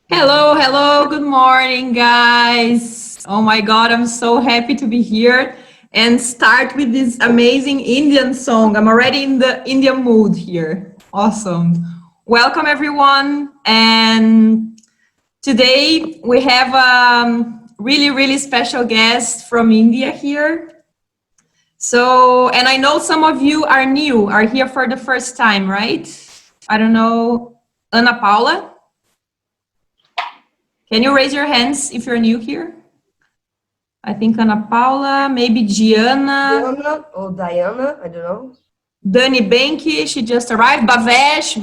Hello, hello, good morning, guys. Oh my God, I'm so happy to be here and start with this amazing Indian song. I'm already in the Indian mood here. Awesome. Welcome, everyone. And today we have a really special guest from India here. So, and I know some of you are new, are here for the first time, right? I don't know, Ana Paula? Can you raise your hands if you're new here? I think Ana Paula, maybe Gianna. Diana or Diana, I don't know. Dani Benke, she just arrived. Bavesh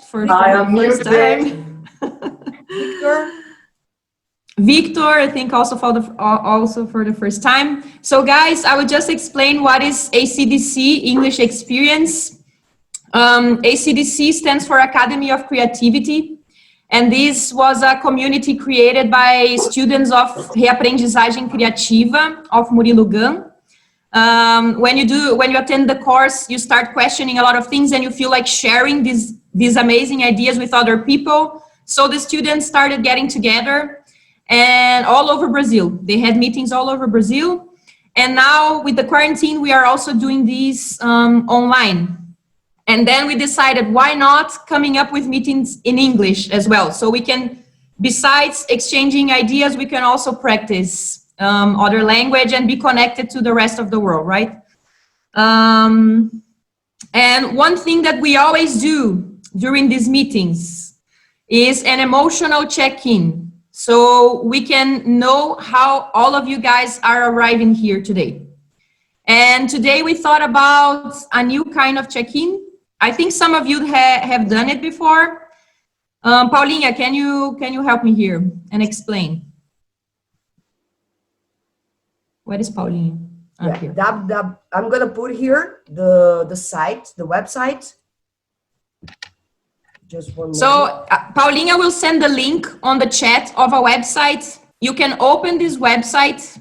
for the first time. Victor, I think also for the first time. So guys, I will just explain what is ACDC, English Experience. ACDC stands for Academy of Creativity. And this was a community created by students of Reaprendizagem Criativa of Murilo Gun. When you attend the course, you start questioning a lot of things and you feel like sharing these amazing ideas with other people. So the students started getting together and all over Brazil. They had meetings all over Brazil. And now with the quarantine, we are also doing these online. And then we decided, why not coming up with meetings in English as well? So we can, besides exchanging ideas, we can also practice other language and be connected to the rest of the world, right? And one thing that we always do during these meetings is an emotional check-in. So we can know how all of you guys are arriving here today. And today we thought about a new kind of check-in. I think some of you have done it before. Paulinha, can you help me here and explain? What is Paulinha? Here. I'm gonna put here the site, the website. Just one moment. So Paulinha will send the link on the chat of a website. You can open this website.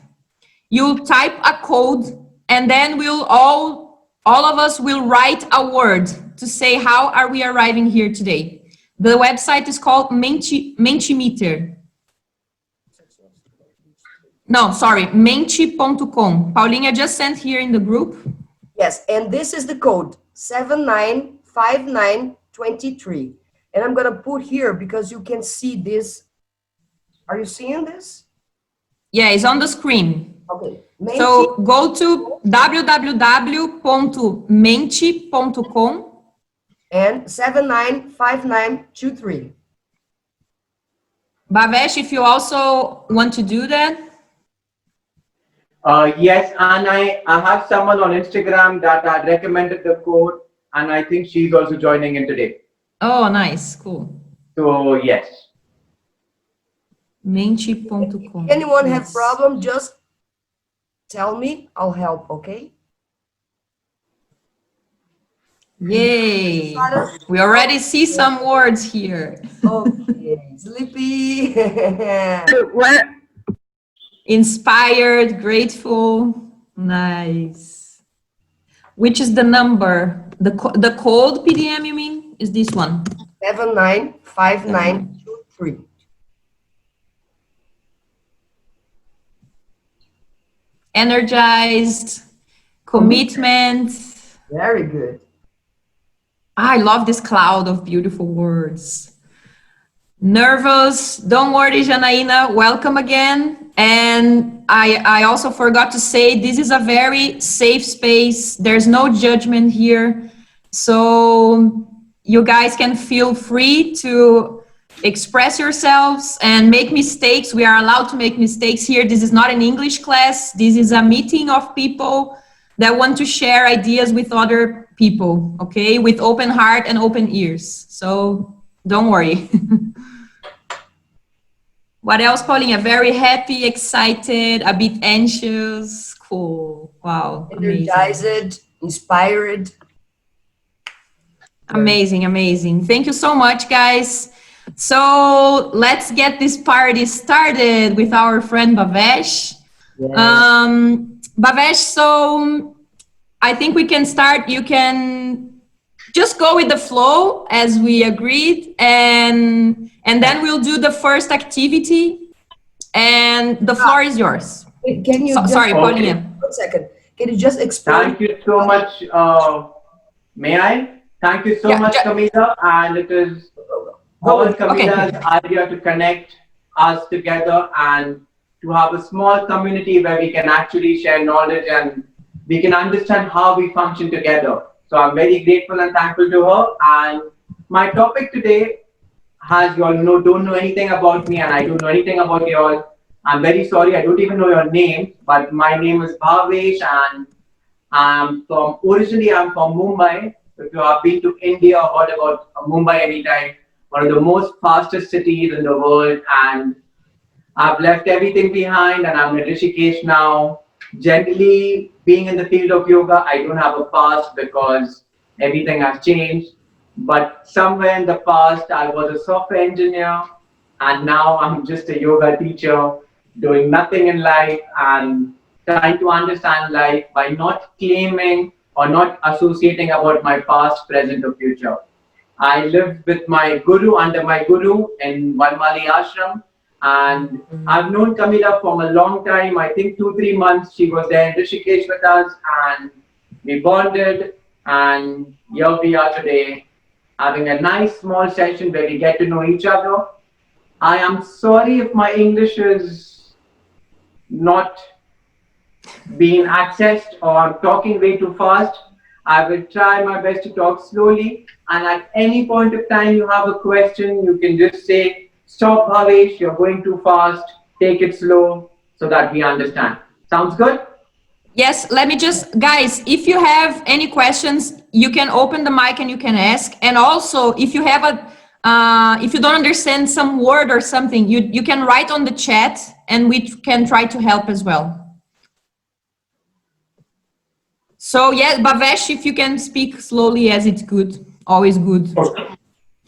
You'll type a code, and then we'll all of us will write a word to say how are we arriving here today. The website is called Mentimeter. No, sorry, mente.com. Paulinha just sent here in the group. Yes, and this is the code 795923. And I'm gonna put here because you can see this. Are you seeing this? Yeah, it's on the screen. Okay. So go to www.mente.com and 795923. Bavesh, if you also want to do that. Yes, and I have someone on Instagram that had recommended the code, and I think she's also joining in today. Oh, nice, cool. So yes. Mente.com. Anyone have problem, just tell me, I'll help, okay? Yay! We already see some words here. Okay, sleepy. Inspired, grateful, nice. Which is the number? The code PDM, you mean? Is this one? 795923. Energized, commitment. Very good. I love this cloud of beautiful words. Nervous, don't worry, Janaína, welcome again. And I also forgot to say, this is a very safe space. There's no judgment here. So you guys can feel free to express yourselves and make mistakes. We are allowed to make mistakes here. This is not an English class. This is a meeting of people that want to share ideas with other people, okay? With open heart and open ears. So don't worry. What else, Paulinha? Very happy, excited, a bit anxious. Cool. Wow. Energized, inspired. Amazing, amazing. Thank you so much, guys. So let's get this party started with our friend Bavesh. Yes. Bavesh, so I think we can start. You can just go with the flow as we agreed, and then we'll do the first activity, and the floor is yours. Can you just, sorry, Paulinha. 1 second. Can you just explain? Thank you so much. May I? Thank you so much, Camila. And it is all Camila's idea to connect us together and to have a small community where we can actually share knowledge and we can understand how we function together. So I'm very grateful and thankful to her. And my topic today has, you all don't know anything about me and I don't know anything about you all. I'm very sorry, I don't even know your name, but my name is Bavesh and originally I'm from Mumbai. If you have been to India or heard about Mumbai anytime, one of the most fastest cities in the world, and I've left everything behind and I'm in Rishikesh now. Generally, being in the field of yoga, I don't have a past because everything has changed. But somewhere in the past, I was a software engineer and now I'm just a yoga teacher doing nothing in life and trying to understand life by not claiming or not associating about my past, present or future. I lived with my guru, under my guru in Vale ashram, and I've known Camila for a long time. I think 2-3 months she was there in Rishikesh with us and we bonded, and here we are today having a nice small session where we get to know each other. I am sorry if my English is not being accessed or I'm talking way too fast. I will try my best to talk slowly, and at any point of time you have a question, you can just say, stop Bavesh, you're going too fast, take it slow, so that we understand. Sounds good? Yes, let me just, guys, if you have any questions, you can open the mic and you can ask. And also, if you have if you don't understand some word or something, you can write on the chat and we can try to help as well. So yeah, Bavesh, if you can speak slowly as it's good, always good.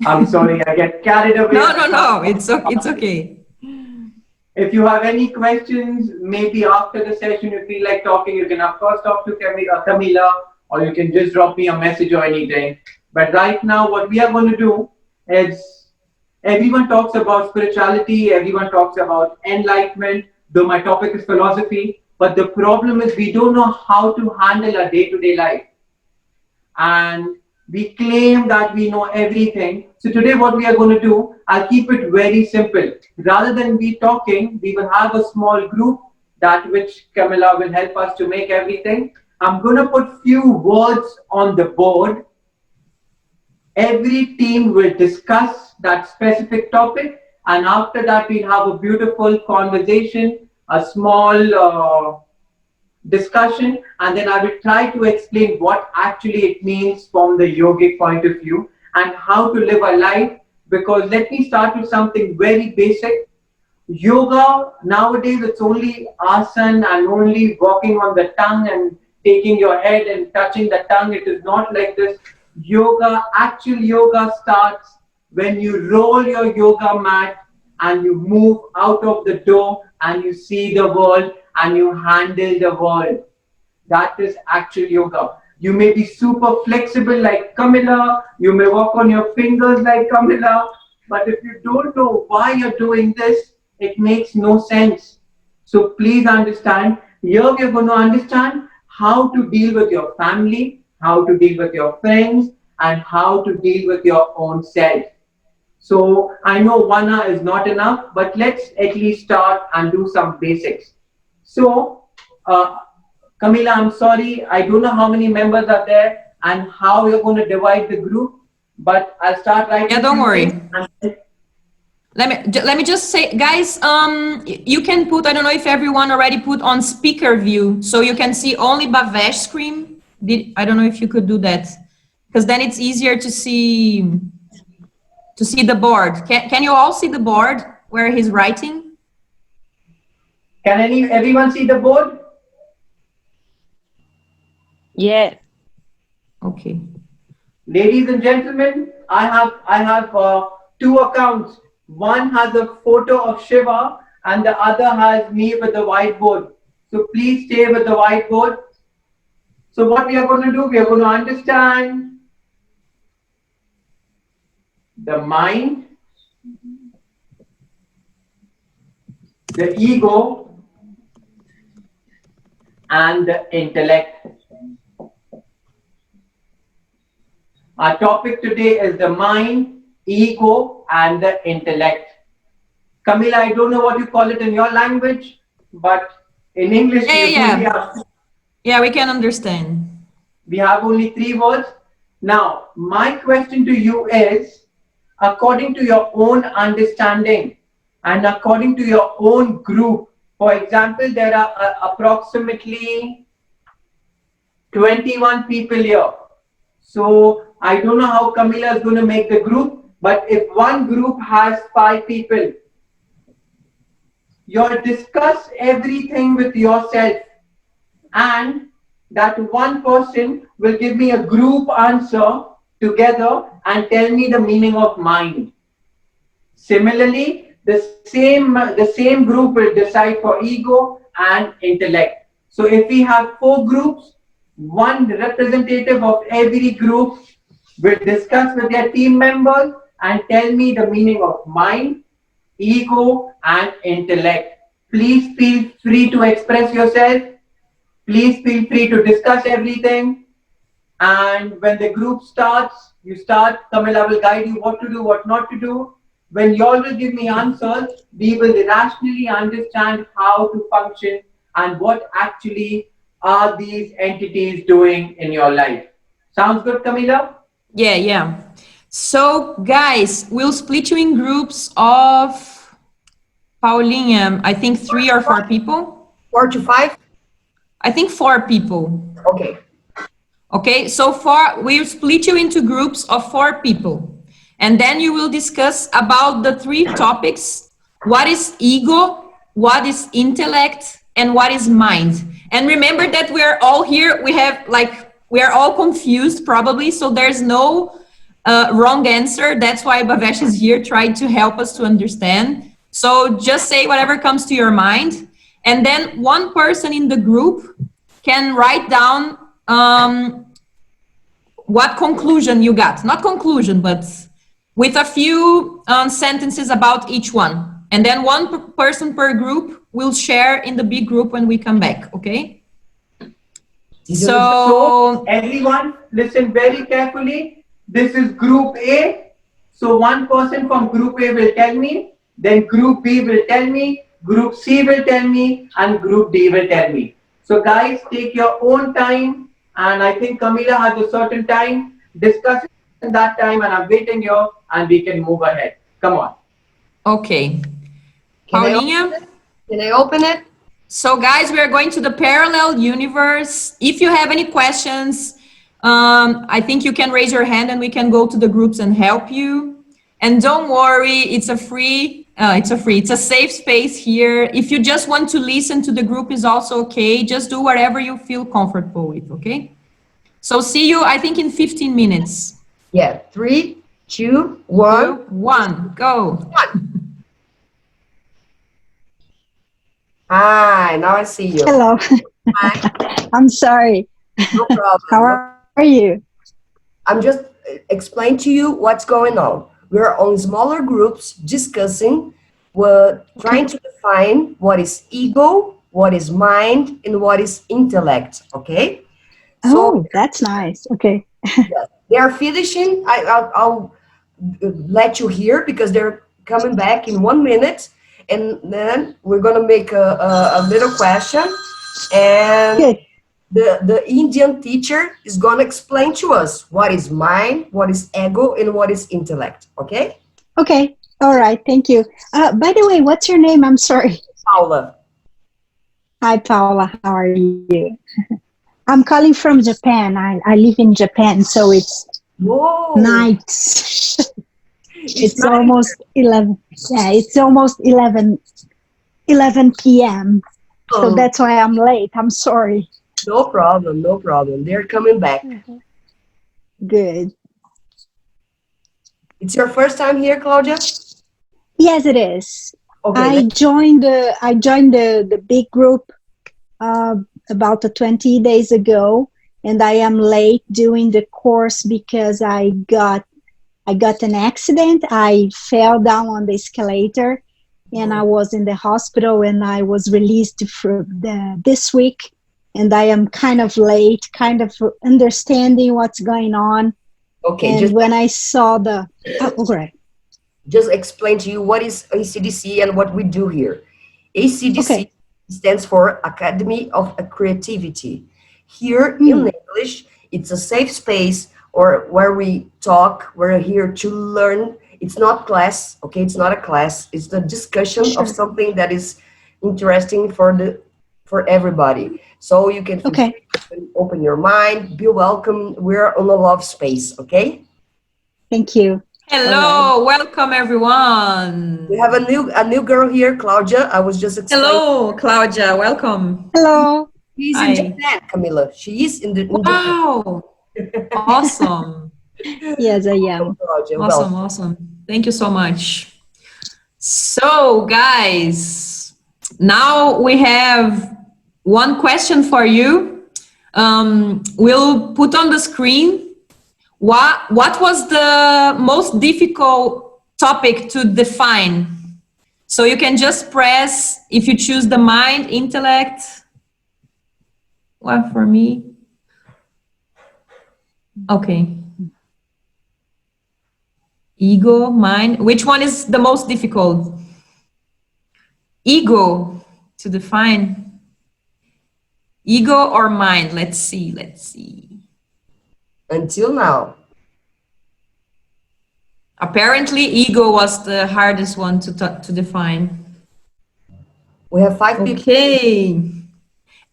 I'm sorry, I get carried away. No, it's okay. If you have any questions, maybe after the session you feel like talking, you can of course talk to Camila, or you can just drop me a message or anything. But right now what we are going to do is, everyone talks about spirituality, everyone talks about enlightenment, though my topic is philosophy, but the problem is we don't know how to handle our day-to-day life. And we claim that we know everything. So today what we are going to do, I'll keep it very simple. Rather than we talking, we will have a small group that which Camila will help us to make everything. I'm going to put few words on the board. Every team will discuss that specific topic, and after that we'll have a beautiful conversation, a small discussion, and then I will try to explain what actually it means from the yogic point of view and how to live a life. Because let me start with something very basic. Yoga nowadays, it's only asana and only walking on the tongue and taking your head and touching the tongue. It is not like this. Yoga, actual yoga starts when you roll your yoga mat and you move out of the door and you see the world and you handle the world. That is actual yoga. You may be super flexible like Camila, you may walk on your fingers like Camila, but if you don't know why you're doing this, it makes no sense. So please understand, here we are going to understand how to deal with your family, how to deal with your friends, and how to deal with your own self. So I know 1 hour is not enough, but let's at least start and do some basics. So, Camila, I'm sorry, I don't know how many members are there and how you're going to divide the group, but I'll start right now. Yeah, don't worry. let me just say, guys, you can put, I don't know if everyone already put on speaker view, so you can see only Bavesh screen. I don't know if you could do that, because then it's easier to see the board. Can you all see the board where he's writing? Can everyone see the board? Yes. Okay. Ladies and gentlemen, I have two accounts. One has a photo of Shiva and the other has me with the whiteboard. So please stay with the whiteboard. So what we are going to do, we are going to understand the mind, the ego, and the intellect. Our topic today is the mind, ego, and the intellect. Camila, I don't know what you call it in your language, but in English, yeah, we can understand. We have only 3 words. Now, my question to you is, according to your own understanding and according to your own group, for example, there are approximately 21 people here. So I don't know how Camila is going to make the group, but if one group has 5 people, you discuss everything with yourself, and that one person will give me a group answer together and tell me the meaning of mind. Similarly, the same group will decide for ego and intellect. So if we have 4 groups, one representative of every group will discuss with their team members and tell me the meaning of mind, ego, and intellect. Please feel free to express yourself. Please feel free to discuss everything. And when the group starts, you start. Camila will guide you what to do, what not to do. When you all will give me answers, we will rationally understand how to function and what actually are these entities doing in your life. Sounds good, Camila? Yeah. So, guys, we'll split you in groups of, Paulinha, I think 3 or 4 people. 4 to 5? I think 4 people. Okay. Okay, so we'll split you into groups of 4 people. And then you will discuss about the 3 topics. What is ego? What is intellect? And what is mind? And remember that we're all here. We are all confused probably. So there's no wrong answer. That's why Bavesh is here trying to help us to understand. So just say whatever comes to your mind. And then one person in the group can write down what conclusion you got. Not conclusion, but with a few sentences about each one. And then one person per group will share in the big group when we come back, okay? So everyone, listen very carefully. This is group A. So one person from group A will tell me, then group B will tell me, group C will tell me, and group D will tell me. So guys, take your own time. And I think Camila has a certain time. Discuss in that time, and I'm waiting here, and we can move ahead. Come on. Okay. Paulinha? Can I open it? So guys, we are going to the parallel universe. If you have any questions, I think you can raise your hand and we can go to the groups and help you. And don't worry, it's a safe space here. If you just want to listen to the group is also okay. Just do whatever you feel comfortable with, okay? So see you, I think in 15 minutes. Yeah, 3, 2, 1. 1, go. Hi, now I see you. Hello. Hi. I'm sorry. No problem. How are you? I'm just explaining to you what's going on. We're on smaller groups discussing, we're trying to define what is ego, what is mind, and what is intellect, okay? So, that's nice. Okay. They are finishing. I'll let you hear because they're coming back in 1 minute. And then we're going to make a little question. And Good. the Indian teacher is going to explain to us what is mind, what is ego, and what is intellect. Okay? Okay. All right, thank you. By the way, what's your name? I'm sorry. Paula. Hi, Paula. How are you? I'm calling from Japan. I live in Japan, so it's Whoa. night. It's almost 11. Yeah, it's almost 11 p.m. So Oh, that's why I'm late. I'm sorry. no problem, no problem. They're coming back. Good. It's your first time here, Claudia? Yes, it is. Okay, I joined the big group about 20 days ago, and I am late doing the course because I got an accident. I fell down on the escalator, and I was in the hospital, and I was released this week, and I am kind of late, kind of understanding what's going on. okay. And when I saw great. Just explain to you what is ACDC and what we do here. ACDC stands for Academy of Creativity. Here in English, it's a safe space or where we talk. We're here to learn. It's not class, okay? It's not a class. It's the discussion of something that is interesting for everybody. So you can open your mind, be welcome. We're on a love space, okay? Thank you. Hello, welcome everyone. We have a new girl here, Claudia. I was just explaining. Hello, Claudia, welcome. Hello. She's in Japan, Camila. She is in Japan. Wow, awesome. Yes, I am. Claudia, Awesome, awesome. Thank you so much. So, guys, now we have one question for you. We'll put on the screen. What was the most difficult topic to define? So you can just press, if you choose the mind, intellect. What for me? Okay. Ego, mind. Which one is the most difficult? Ego to define. Ego or mind? Let's see. Until now. Apparently, ego was the hardest one to define. We have 5 people. Okay.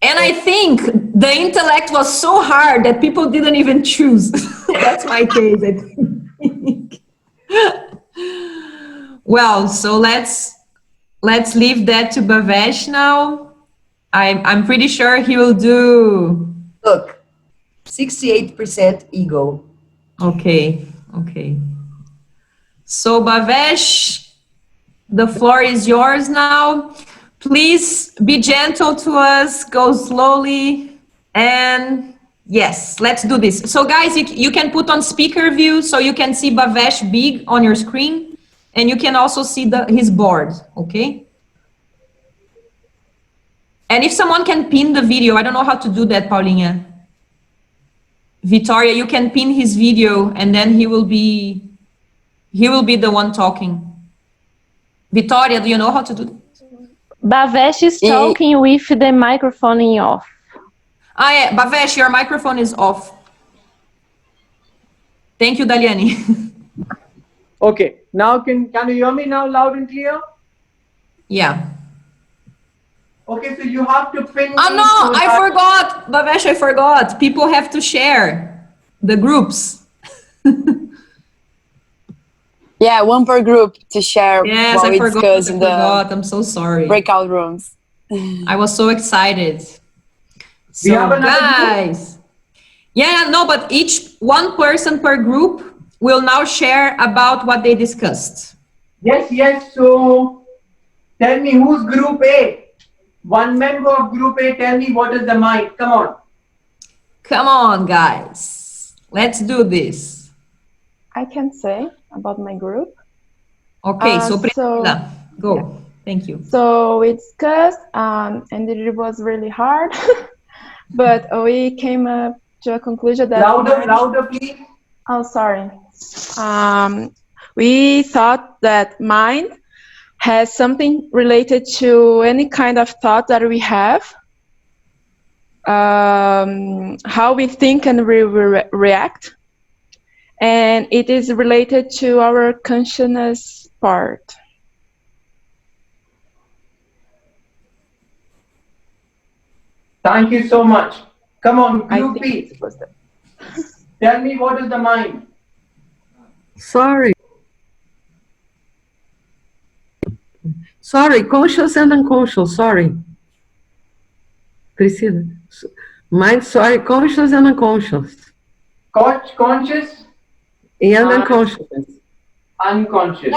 And I think the intellect was so hard that people didn't even choose. That's my case, I think. Well, so let's leave that to Bavesh now. I'm pretty sure he will do. Look, 68% ego. Okay. So Bavesh, the floor is yours now. Please be gentle to us, go slowly, and yes, let's do this. So guys, you can put on speaker view so you can see Bavesh big on your screen, and you can also see his board, okay? And if someone can pin the video, I don't know how to do that, Paulinha. Victoria, you can pin his video, and then he will be the one talking. Victoria, do you know how to do that? Bavesh is talking with the microphone off. Ah, yeah, Bavesh, your microphone is off. Thank you, Daliani. Okay, now can you hear me now loud and clear? Yeah. Okay, so you have to pin. Oh no, I forgot, Bavesh, I forgot. People have to share the groups. Yeah, one per group to share. Yes, I forgot. I'm so sorry. Breakout rooms. I was so excited. So, We have another guys. Yeah, no, but one person per group will now share about what they discussed. Yes. So tell me who's group A? One member of group A, tell me what is the mind. Come on. Come on, guys. Let's do this. I can say about my group. Okay, so Priscilla, go. Yeah. Thank you. So we discussed, and it was really hard, but we came up to a conclusion that... Louder, please. Oh, sorry. We thought that mind has something related to any kind of thought that we have, how we think and react, and it is related to our consciousness part. Thank you so much. Come on, I group think B. it's supposed to. Tell me, what is the mind? Sorry. Sorry, conscious and unconscious, sorry. Priscila. Mind, sorry, conscious and unconscious. Conscious? And unconscious. Unconscious.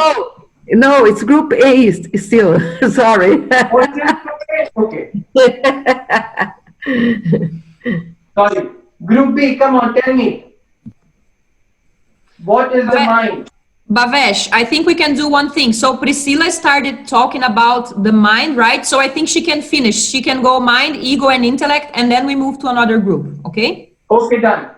No, it's group A still, sorry. Okay. Sorry. Group B, come on, tell me. What is the mind? Bavesh, I think we can do one thing. So Priscilla started talking about the mind, right? So I think she can finish. She can go mind, ego, and intellect, and then we move to another group, okay? Okay, done.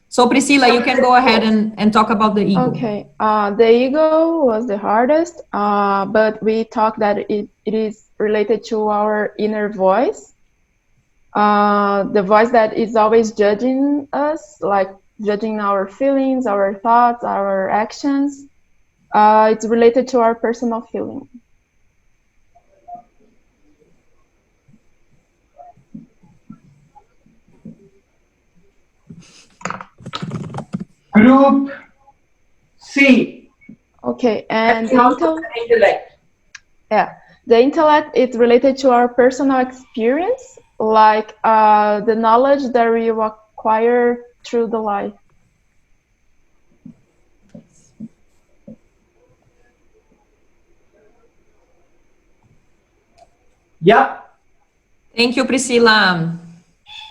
So Priscilla, you can go ahead and talk about the ego. Okay, the ego was the hardest, but we talked that it is related to our inner voice. The voice that is always judging us, like judging our feelings, our thoughts, our actions. It's related to our personal feeling. Group C. Okay, and intellect. Yeah, the intellect is related to our personal experience, like the knowledge that we acquire through the life. Yep. Thank you, Priscilla.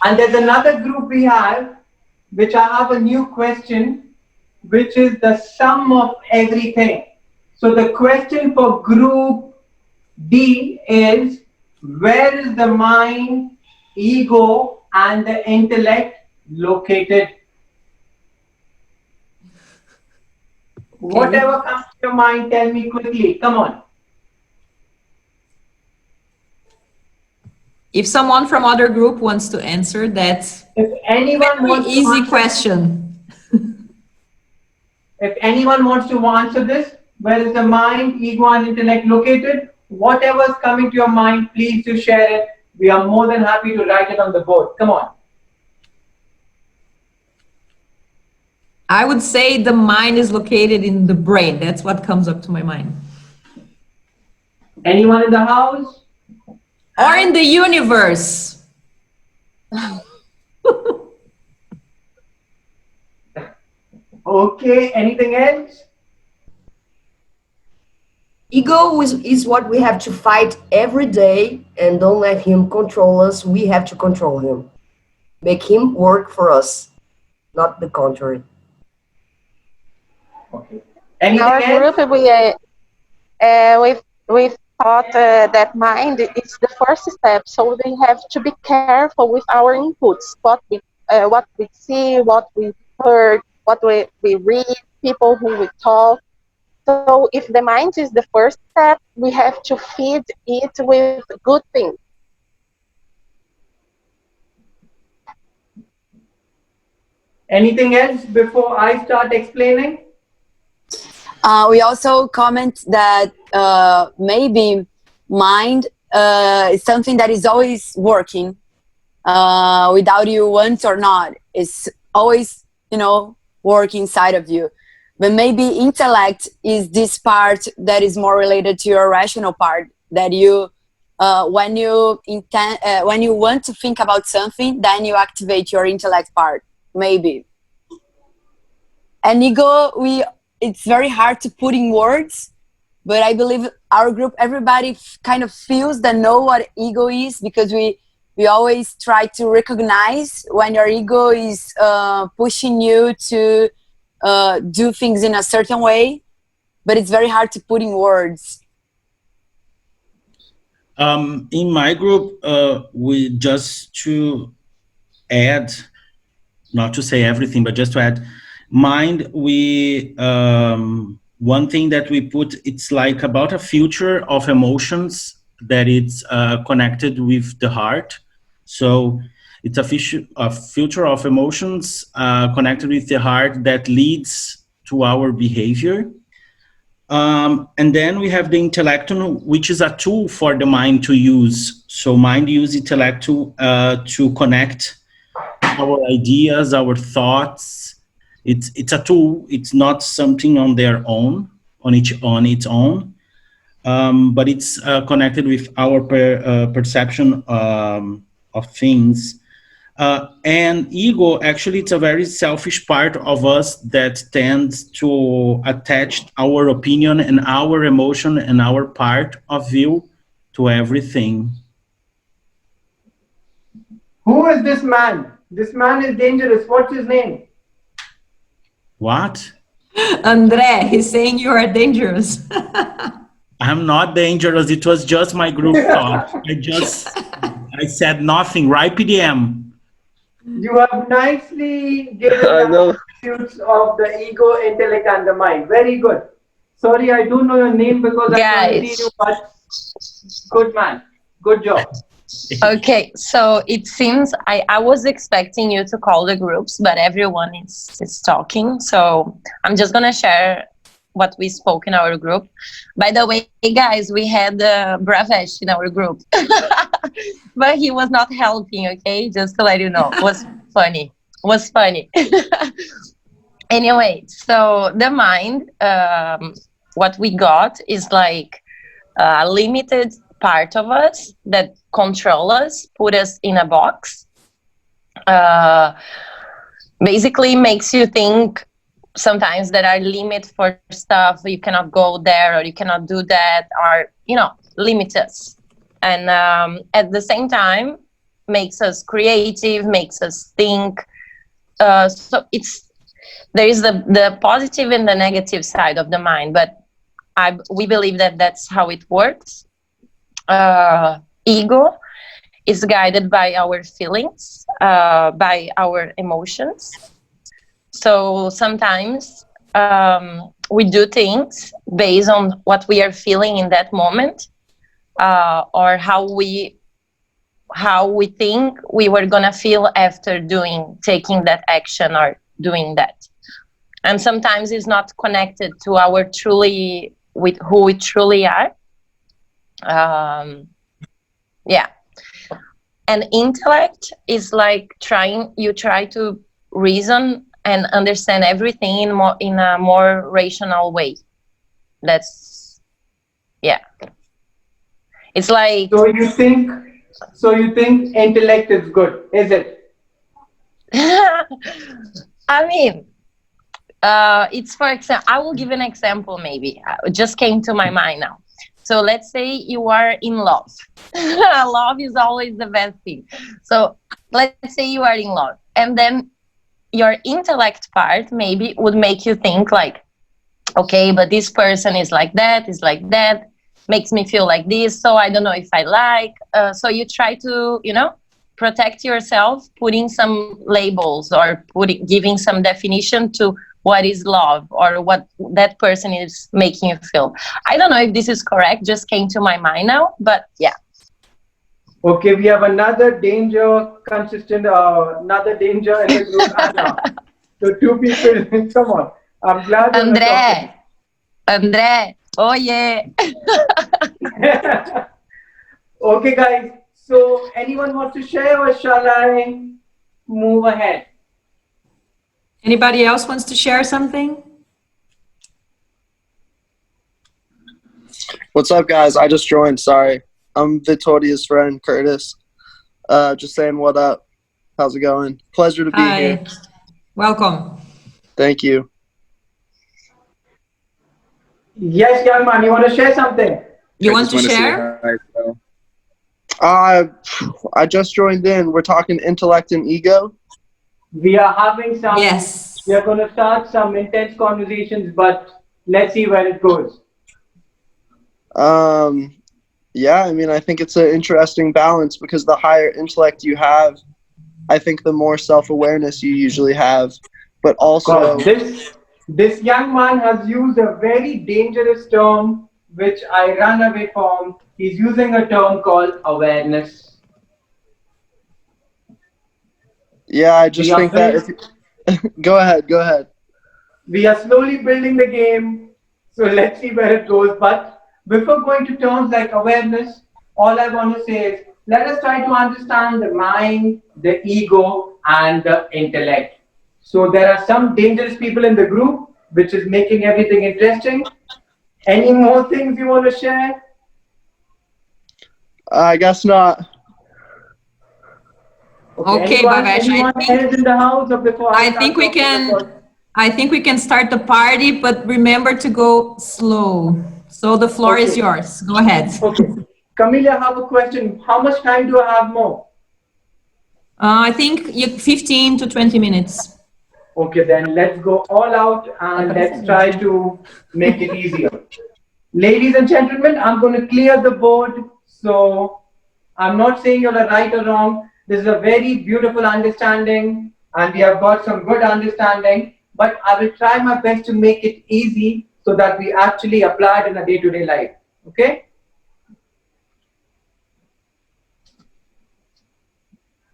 And there's another group we have, which I have a new question, which is the sum of everything. So the question for group D is, where is the mind, ego, and the intellect located? Whatever comes to your mind, tell me quickly. Come on. If someone from other group wants to answer that, If anyone wants easy question. If anyone wants to answer this, where is the mind, ego, and intellect located? Whatever is coming to your mind, please do share it. We are more than happy to write it on the board. Come on. I would say the mind is located in the brain. That's what comes up to my mind. Anyone in the house? Or in the universe. Okay, anything else? Ego is what we have to fight every day, and don't let him control us. We have to control him. Make him work for us, not the contrary. Okay. In our group, we thought that mind is the first step, so we have to be careful with our inputs, what we see, what we heard, what we read, people who we talk. So if the mind is the first step, we have to feed it with good things. Anything else before I start explaining? We also comment that maybe mind is something that is always working without you want or not. It's always, working inside of you. But maybe intellect is this part that is more related to your rational part, that you, when you want to think about something, then you activate your intellect part, maybe. And ego, it's very hard to put in words, but I believe our group, everybody kind of feels that know what ego is, because we always try to recognize when your ego is pushing you to do things in a certain way, but it's very hard to put in words. In my group, we just to add, not to say everything, but just to add, mind, we one thing that we put, it's like about a filter of emotions that it's connected with the heart. So it's a filter of emotions connected with the heart that leads to our behavior. And then we have the intellect, which is a tool for the mind to use. So mind use intellect to connect our ideas, our thoughts. It's a tool. It's not something on their own, on its own, but it's connected with our perception of things. And ego, actually, it's a very selfish part of us that tends to attach our opinion and our emotion and our part of view to everything. Who is this man? This man is dangerous. What's his name? What? Andre, he's saying you are dangerous. I'm not dangerous. It was just my group thought. I said nothing, right, PDM? You have nicely given the attributes of the ego, intellect, and the mind. Very good. Sorry, I don't know your name because I can't see you, but good man. Good job. Okay, so it seems I was expecting you to call the groups, but everyone is talking. So I'm just going to share what we spoke in our group. By the way, guys, we had Bavesh in our group, but he was not helping, okay? Just to let you know. Was funny. Anyway, so the mind, what we got is like a limited part of us that control us, put us in a box, basically makes you think sometimes there are limits for stuff. You cannot go there, or you cannot do that, or limit us. And at the same time makes us creative, makes us think. So there is the positive and the negative side of the mind, but we believe that that's how it works. Ego is guided by our feelings, by our emotions. So sometimes we do things based on what we are feeling in that moment, or how we think we were gonna feel after taking that action or doing that. And sometimes it's not connected to with who we truly are. And intellect is like you try to reason and understand everything in a more rational way. It's like. So you think intellect is good, is it? I mean, it's, for example, I will give an example. Maybe it just came to my mind now. So let's say you are in love. Love is always the best thing. So let's say you are in love, and then your intellect part maybe would make you think like, okay, but this person is like that, makes me feel like this, so I don't know if I like. So you try to, protect yourself, putting some labels or giving some definition to what is love or what that person is making you feel. I don't know if this is correct, just came to my mind now, but yeah. Okay, we have another danger another danger in the group, Anna. So two people, come on. I'm glad Andre, oh yeah. Okay, guys. So anyone wants to share, or shall I move ahead? Anybody else wants to share something? What's up, guys? I just joined. Sorry. I'm Victoria's friend, Curtis. Just saying what up. How's it going? Pleasure to be here. Welcome. Thank you. Yes, young man, you want to share something? You want to share? I just joined in. We're talking intellect and ego. We are having some. Yes. We are going to start some intense conversations, but let's see where it goes. Yeah, I mean, I think it's an interesting balance because the higher intellect you have, I think the more self-awareness you usually have. But also, this young man has used a very dangerous term, which I run away from. He's using a term called awareness. Yeah, I just think that if go ahead. We are slowly building the game. So let's see where it goes. But before going to terms like awareness, all I want to say is let us try to understand the mind, the ego, and the intellect. So there are some dangerous people in the group, which is making everything interesting. Any more things you want to share? I guess not. Okay, anyone, Bavesh, anyone else in the house, or before I start think we talking can. about- I think we can start the party, but remember to go slow. So the floor is Okay. yours. Go ahead. Okay. Camilla, I have a question. How much time do I have more? I think 15 to 20 minutes. Okay, then let's go all out and let's try to make it easier. Ladies and gentlemen, I'm going to clear the board. So I'm not saying you're right or wrong. This is a very beautiful understanding and we have got some good understanding, but I will try my best to make it easy so that we actually apply it in a day-to-day life. Okay?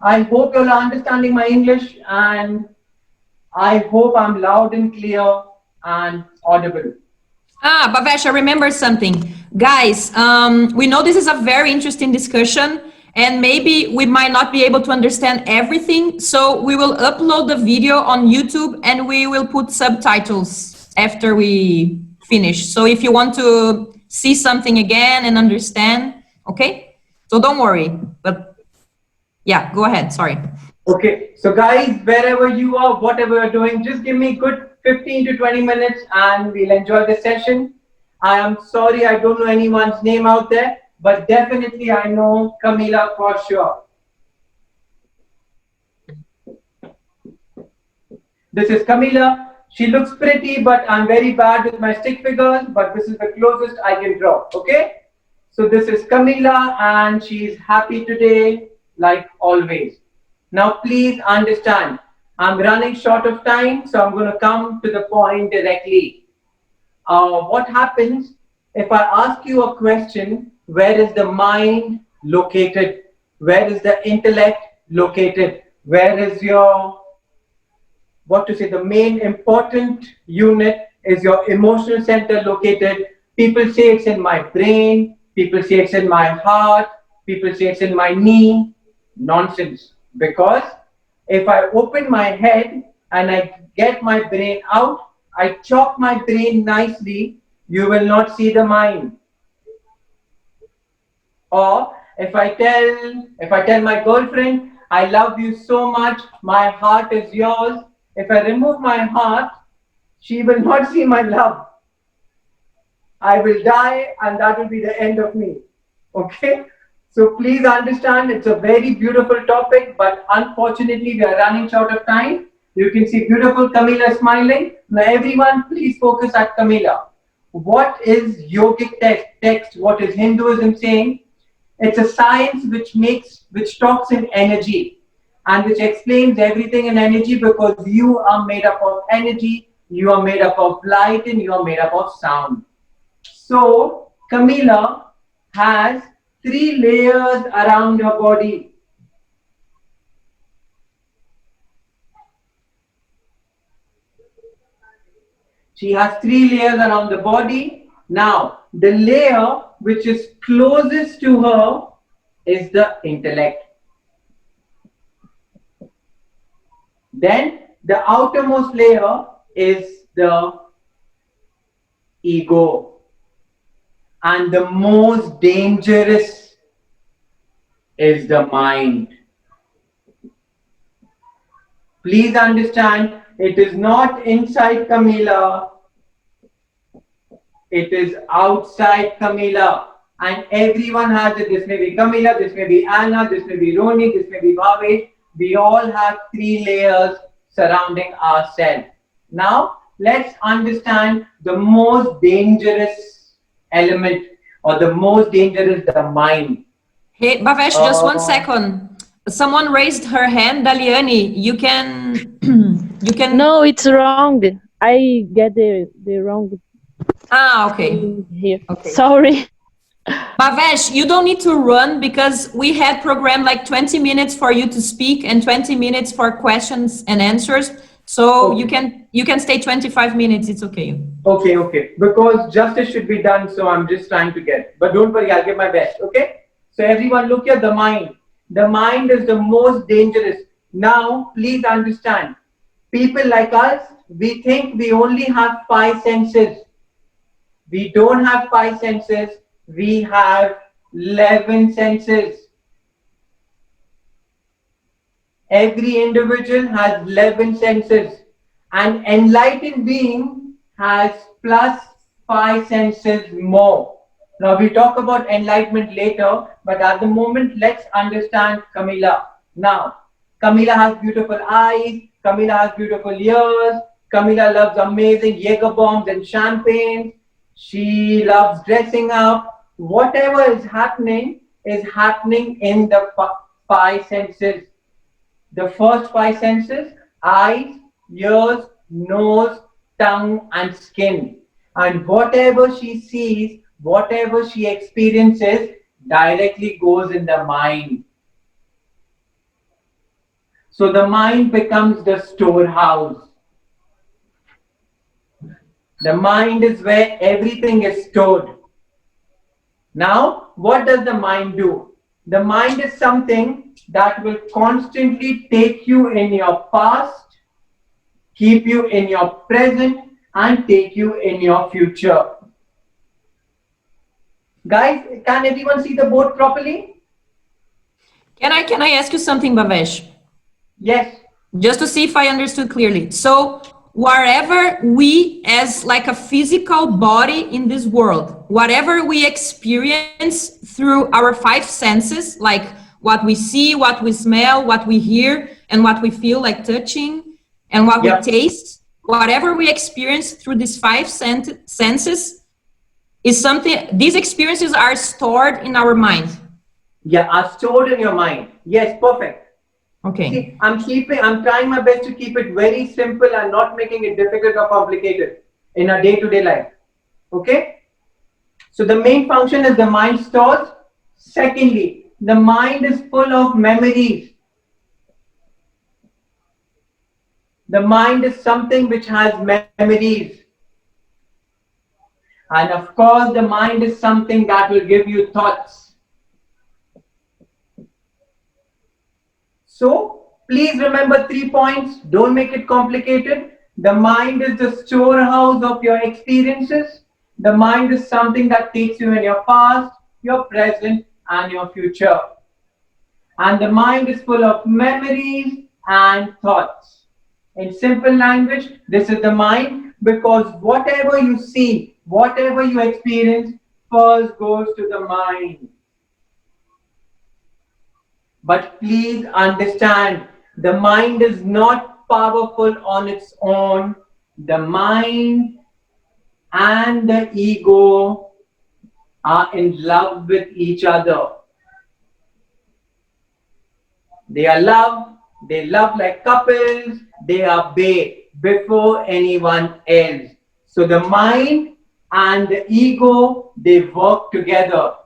I hope you're understanding my English and I hope I'm loud and clear and audible. Bavesh, I remember something. Guys, we know this is a very interesting discussion and maybe we might not be able to understand everything. So we will upload the video on YouTube and we will put subtitles after we finish. So if you want to see something again and understand, okay? So don't worry, but yeah, go ahead, sorry. Okay, so guys, wherever you are, whatever you're doing, just give me good 15 to 20 minutes and we'll enjoy the session. I am sorry I don't know anyone's name out there, but definitely I know Camila for sure. This is Camila. She looks pretty, but I'm very bad with my stick figures, but this is the closest I can draw, okay? So this is Camila and she's happy today, like always. Now, please understand, I'm running short of time, so I'm going to come to the point directly. What happens if I ask you a question, where is the mind located? Where is the intellect located? Where is your, the main important unit is your emotional center located? People say it's in my brain, people say it's in my heart, people say it's in my knee. Nonsense. Because if I open my head and I get my brain out, I chop my brain nicely, you will not see the mind. Or if I tell my girlfriend, I love you so much, my heart is yours. If I remove my heart, she will not see my love. I will die and that will be the end of me. Okay? So please understand, it's a very beautiful topic, but unfortunately we are running short of time. You can see beautiful Camila smiling. Now everyone, please focus at Camila. What is yogic text? What is Hinduism saying? It's a science which talks in energy and which explains everything in energy because you are made up of energy, you are made up of light, and you are made up of sound. So Camila has 3 layers around her body. She has 3 layers around the body. Now, the layer which is closest to her is the intellect. Then, the outermost layer is the ego. And the most dangerous is the mind. Please understand, it is not inside Camila, it is outside Camila. And everyone has it. This may be Camila, this may be Anna, this may be Roni, this may be Bavesh. We all have 3 layers surrounding ourselves. Now, let's understand the most dangerous element or the most dangerous, the mind. Hey, Bavesh, just 1 second. Someone raised her hand, Daliani. You can, you can. No, it's wrong. I get the wrong. Okay. Here. Okay. Sorry. Bavesh, you don't need to run because we had programmed like 20 minutes for you to speak and 20 minutes for questions and answers. So okay. you can stay 25 minutes. It's okay. Okay, okay. Because justice should be done, so I'm just trying to get. But don't worry, I'll give my best. Okay. So everyone, look at the mind. The mind is the most dangerous. Now, please understand. People like us, we think we only have five senses. We don't have five senses. We have 11 senses. Every individual has 11 senses. An enlightened being has plus 5 senses more. Now we'll talk about enlightenment later, but at the moment, let's understand Camilla. Now, Camilla has beautiful eyes, Camilla has beautiful ears, Camilla loves amazing Jaeger bombs and champagne. She loves dressing up. Whatever is happening in the five senses. The first five senses: eyes, ears, nose, tongue, and skin. And whatever she sees, whatever she experiences, directly goes in the mind. So the mind becomes the storehouse. The mind is where everything is stored. Now, what does the mind do? The mind is something that will constantly take you in your past, keep you in your present, and take you in your future. Guys, can everyone see the board properly? Can I ask you something, Bavesh? Yes. Just to see if I understood clearly. So wherever we, as like a physical body in this world, whatever we experience through our five senses, like what we see, what we smell, what we hear, and what we feel, like touching, and what we taste, whatever we experience through these five senses is something, these experiences are stored in our mind. Yeah, are stored in your mind. Yes, perfect. Okay. See, I'm trying my best to keep it very simple and not making it difficult or complicated in our day-to-day life. Okay? So the main function is the mind stores. Secondly, the mind is full of memories. The mind is something which has memories. And of course, the mind is something that will give you thoughts. So, please remember 3 points. Don't make it complicated. The mind is the storehouse of your experiences. The mind is something that takes you in your past, your present, and your future. And the mind is full of memories and thoughts. In simple language, this is the mind, because whatever you see, whatever you experience, first goes to the mind. But please understand, the mind is not powerful on its own. The mind and the ego are in love with each other. They love like couples, they are bae before anyone else. So the mind and the ego, they work together.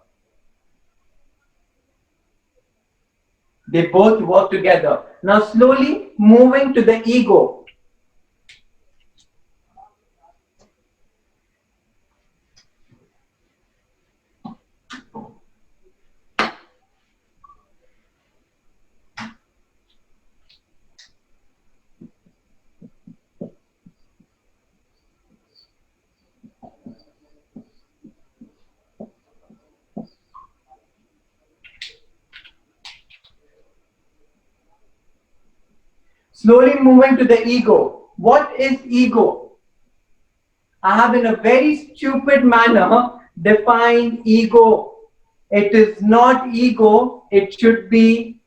They both work together. Now slowly moving to the ego. Slowly moving to the ego. What is ego? I have in a very stupid manner defined ego. It is not ego, it should be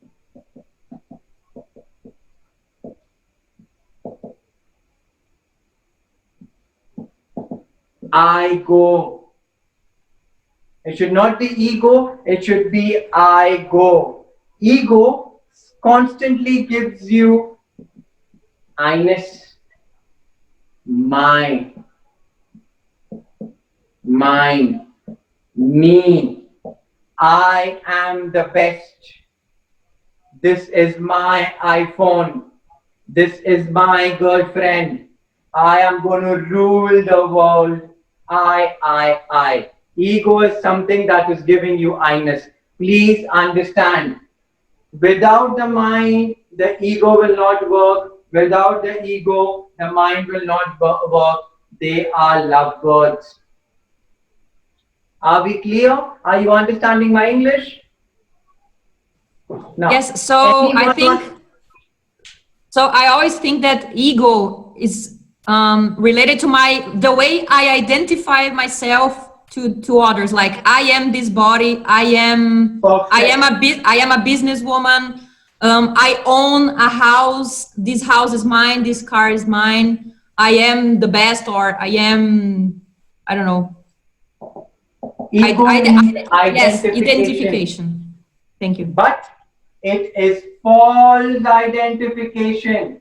I go. It should not be ego, it should be I go. Ego constantly gives you I-ness, mine, me, I am the best. This is my iPhone. This is my girlfriend. I am going to rule the world. I. Ego is something that is giving you I-ness. Please understand. Without the mind, the ego will not work. Without the ego, the mind will not work. They are lovebirds. Are we clear? Are you understanding my English? Now, yes, so I always think that ego is related to the way I identify myself to others. Like, I am this body, I am a businesswoman, I own a house, this house is mine, this car is mine, I am the best, or I don't know. Ego means yes, identification. identification. Thank you. But it is false identification.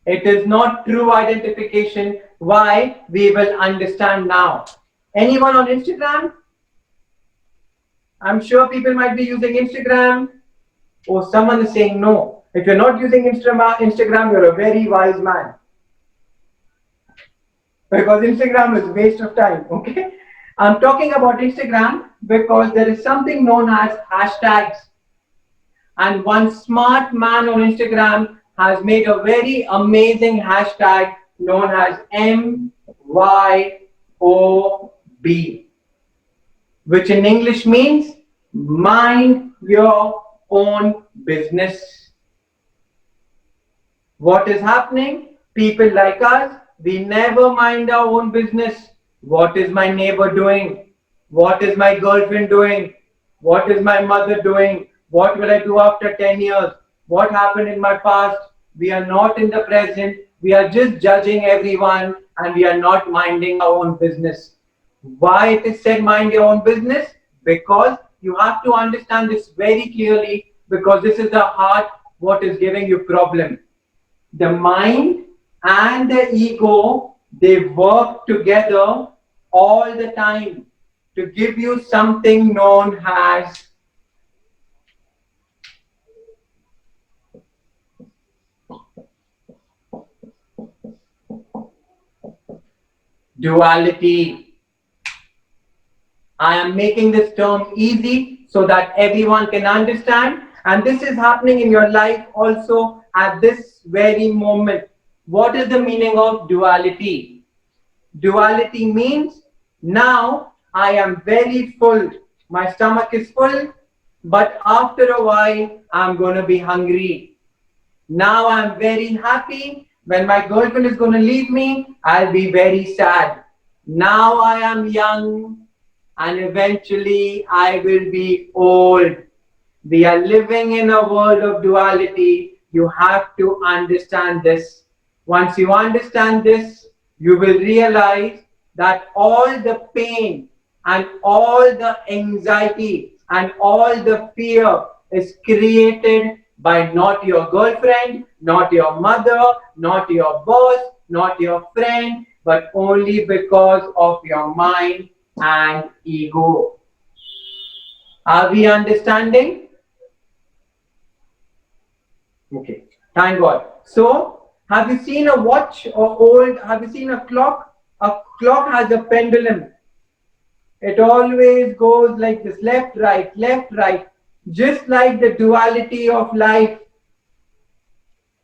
It is not true identification. Why? We will understand now. Anyone on Instagram? I'm sure people might be using Instagram. Or someone is saying no. If you're not using Instagram, you're a very wise man. Because Instagram is a waste of time, okay? I'm talking about Instagram because there is something known as hashtags. And one smart man on Instagram has made a very amazing hashtag known as MYOB, which in English means mind your own business. What is happening? People like us, we never mind our own business. What is my neighbor doing? What is my girlfriend doing? What is my mother doing? What will I do after 10 years? What happened in my past? We are not in the present. We are just judging everyone and we are not minding our own business. Why it is said mind your own business? Because you have to understand this very clearly, because this is the heart what is giving you problem. The mind and the ego, they work together all the time to give you something known as duality. I am making this term easy so that everyone can understand, and this is happening in your life also at this very moment. What is the meaning of duality? Duality means now I am very full. My stomach is full, but after a while I'm going to be hungry. Now I'm very happy. When my girlfriend is going to leave me, I'll be very sad. Now I am young and eventually I will be old. We are living in a world of duality. You have to understand this. Once you understand this, you will realize that all the pain and all the anxiety and all the fear is created by not your girlfriend, not your mother, not your boss, not your friend, but only because of your mind and ego. Are we understanding? Okay, thank God. So, have you seen a watch or have you seen a clock? A clock has a pendulum. It always goes like this, left, right, just like the duality of life.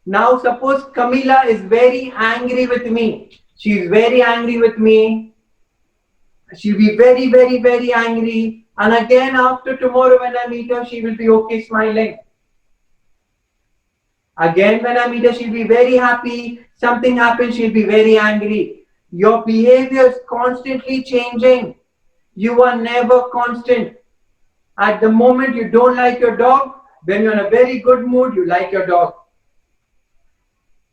Now, suppose Camila is very angry with me. She's very angry with me. She'll be very, very, very angry. And again, after tomorrow when I meet her, she will be okay, smiling. Again, when I meet her, she'll be very happy. Something happens, she'll be very angry. Your behavior is constantly changing. You are never constant. At the moment you don't like your dog, when you're in a very good mood, you like your dog.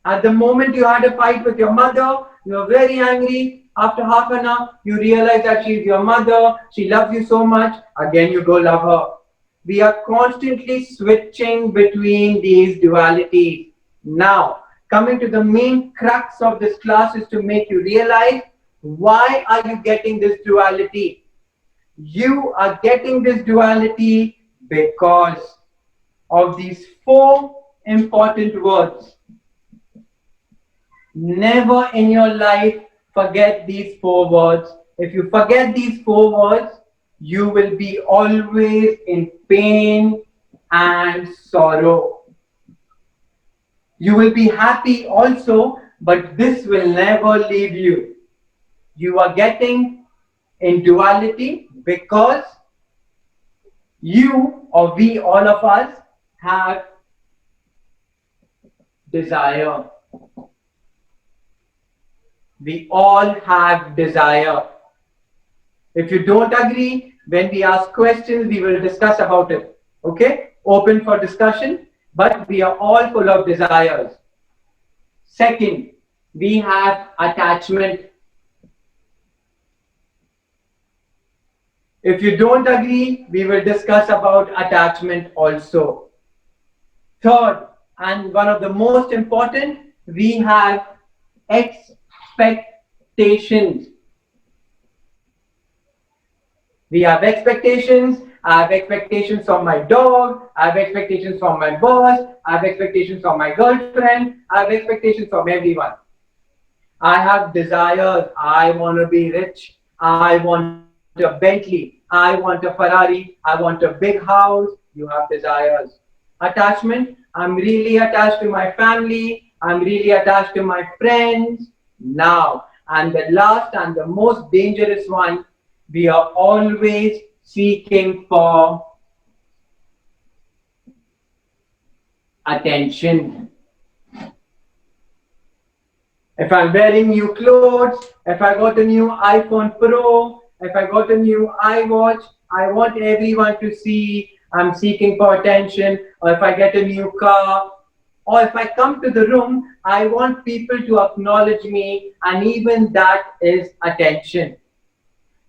At the moment you had a fight with your mother, you're very angry. After half an hour, you realize that she's your mother, she loves you so much, again you go love her. We are constantly switching between these dualities. Now, coming to the main crux of this class is to make you realize, why are you getting this duality? You are getting this duality because of these four important words. Never in your life forget these 4 words. If you forget these 4 words, you will be always in pain and sorrow. You will be happy also, but this will never leave you. You are getting in duality because you or we, all of us, have desire. We all have desire. If you don't agree, when we ask questions, we will discuss about it. Okay? Open for discussion, but we are all full of desires. Second, we have attachment. If you don't agree, we will discuss about attachment also. Third, and one of the most important, we have expectations. We have expectations. I have expectations from my dog. I have expectations from my boss. I have expectations from my girlfriend. I have expectations from everyone. I have desires. I want to be rich. I want a Bentley. I want a Ferrari. I want a big house. You have desires. Attachment. I'm really attached to my family. I'm really attached to my friends. Now, and the last and the most dangerous one, we are always seeking for attention. If I'm wearing new clothes, if I got a new iPhone Pro, if I got a new iWatch, I want everyone to see I'm seeking for attention. Or if I get a new car, or if I come to the room, I want people to acknowledge me, and even that is attention.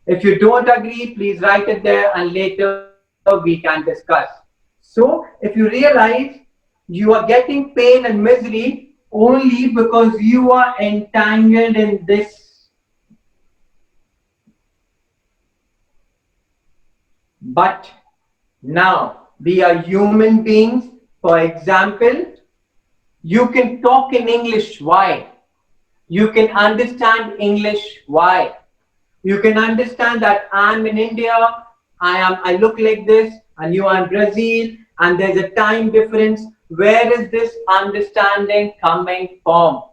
If you don't agree, please write it there and later we can discuss. So if you realize you are getting pain and misery only because you are entangled in this. But now we are human beings. For example, you can talk in English. Why? You can understand English. Why? You can understand that I'm in India, I look like this, and you are in Brazil, and there's a time difference. Where is this understanding coming from?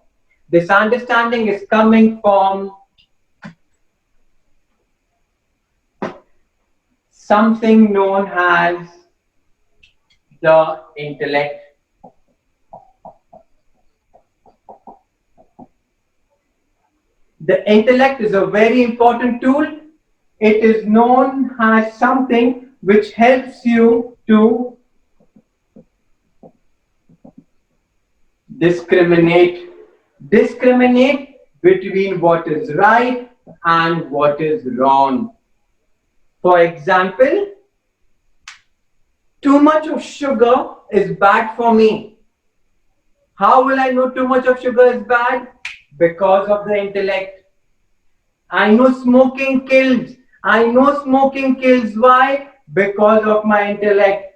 This understanding is coming from something known as the intellect. The intellect is a very important tool. It is known as something which helps you to discriminate between what is right and what is wrong. For example, too much of sugar is bad for me. How will I know too much of sugar is bad? Because of the intellect. I know smoking kills. I know smoking kills. Why? Because of my intellect.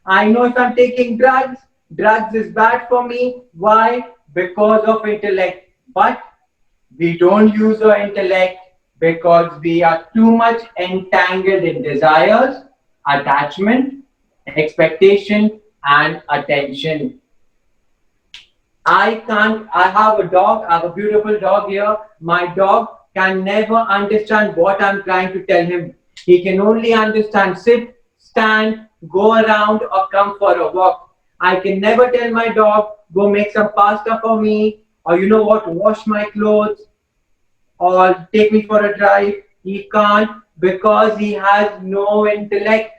I know if I'm taking drugs, drugs is bad for me. Why? Because of intellect. But we don't use our intellect because we are too much entangled in desires, attachment, expectation, and attention. I have a dog, I have a beautiful dog here. My dog can never understand what I'm trying to tell him. He can only understand sit, stand, go around, or come for a walk. I can never tell my dog, go make some pasta for me, or you know what, wash my clothes, or take me for a drive. He can't because he has no intellect.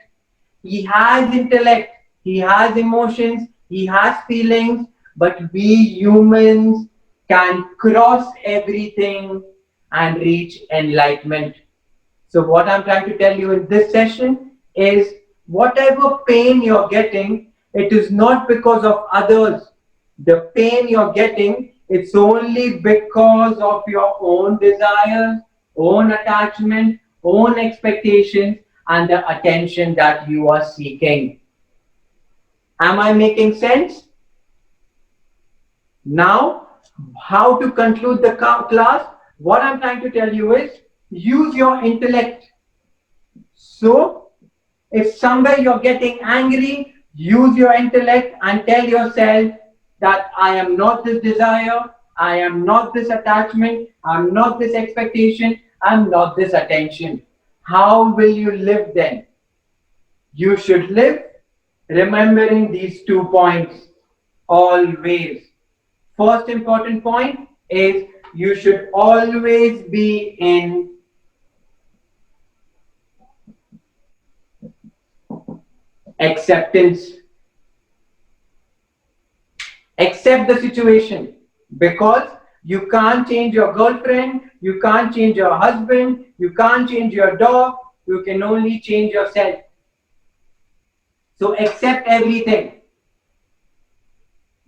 He has intellect, he has emotions, he has feelings, but we humans can cross everything and reach enlightenment. So what I'm trying to tell you in this session is whatever pain you're getting, it is not because of others. The pain you're getting, it's only because of your own desires, own attachment, own expectations, and the attention that you are seeking. Am I making sense? Now, how to conclude the class, what I'm trying to tell you is use your intellect. So if somewhere you're getting angry, use your intellect and tell yourself that I am not this desire, I am not this attachment, I'm not this expectation, I'm not this attention. How will you live then? You should live remembering these 2 points always. First important point is you should always be in acceptance. Accept the situation, because you can't change your girlfriend, you can't change your husband, you can't change your dog, you can only change yourself. So accept everything.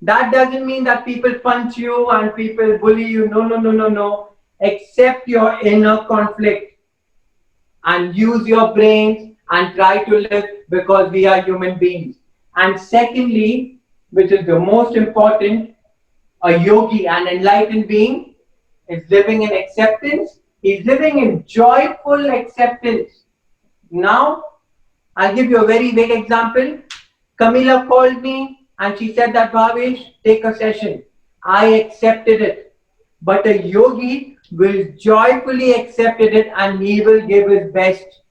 That doesn't mean that people punch you and people bully you. No, no, no, no, no. Accept your inner conflict and use your brains and try to live, because we are human beings. And secondly, which is the most important, a yogi, an enlightened being, is living in acceptance. He's living in joyful acceptance. Now, I'll give you a very big example. Camila called me and she said that, Bavesh, take a session. I accepted it. But a yogi will joyfully accept it and he will give his best.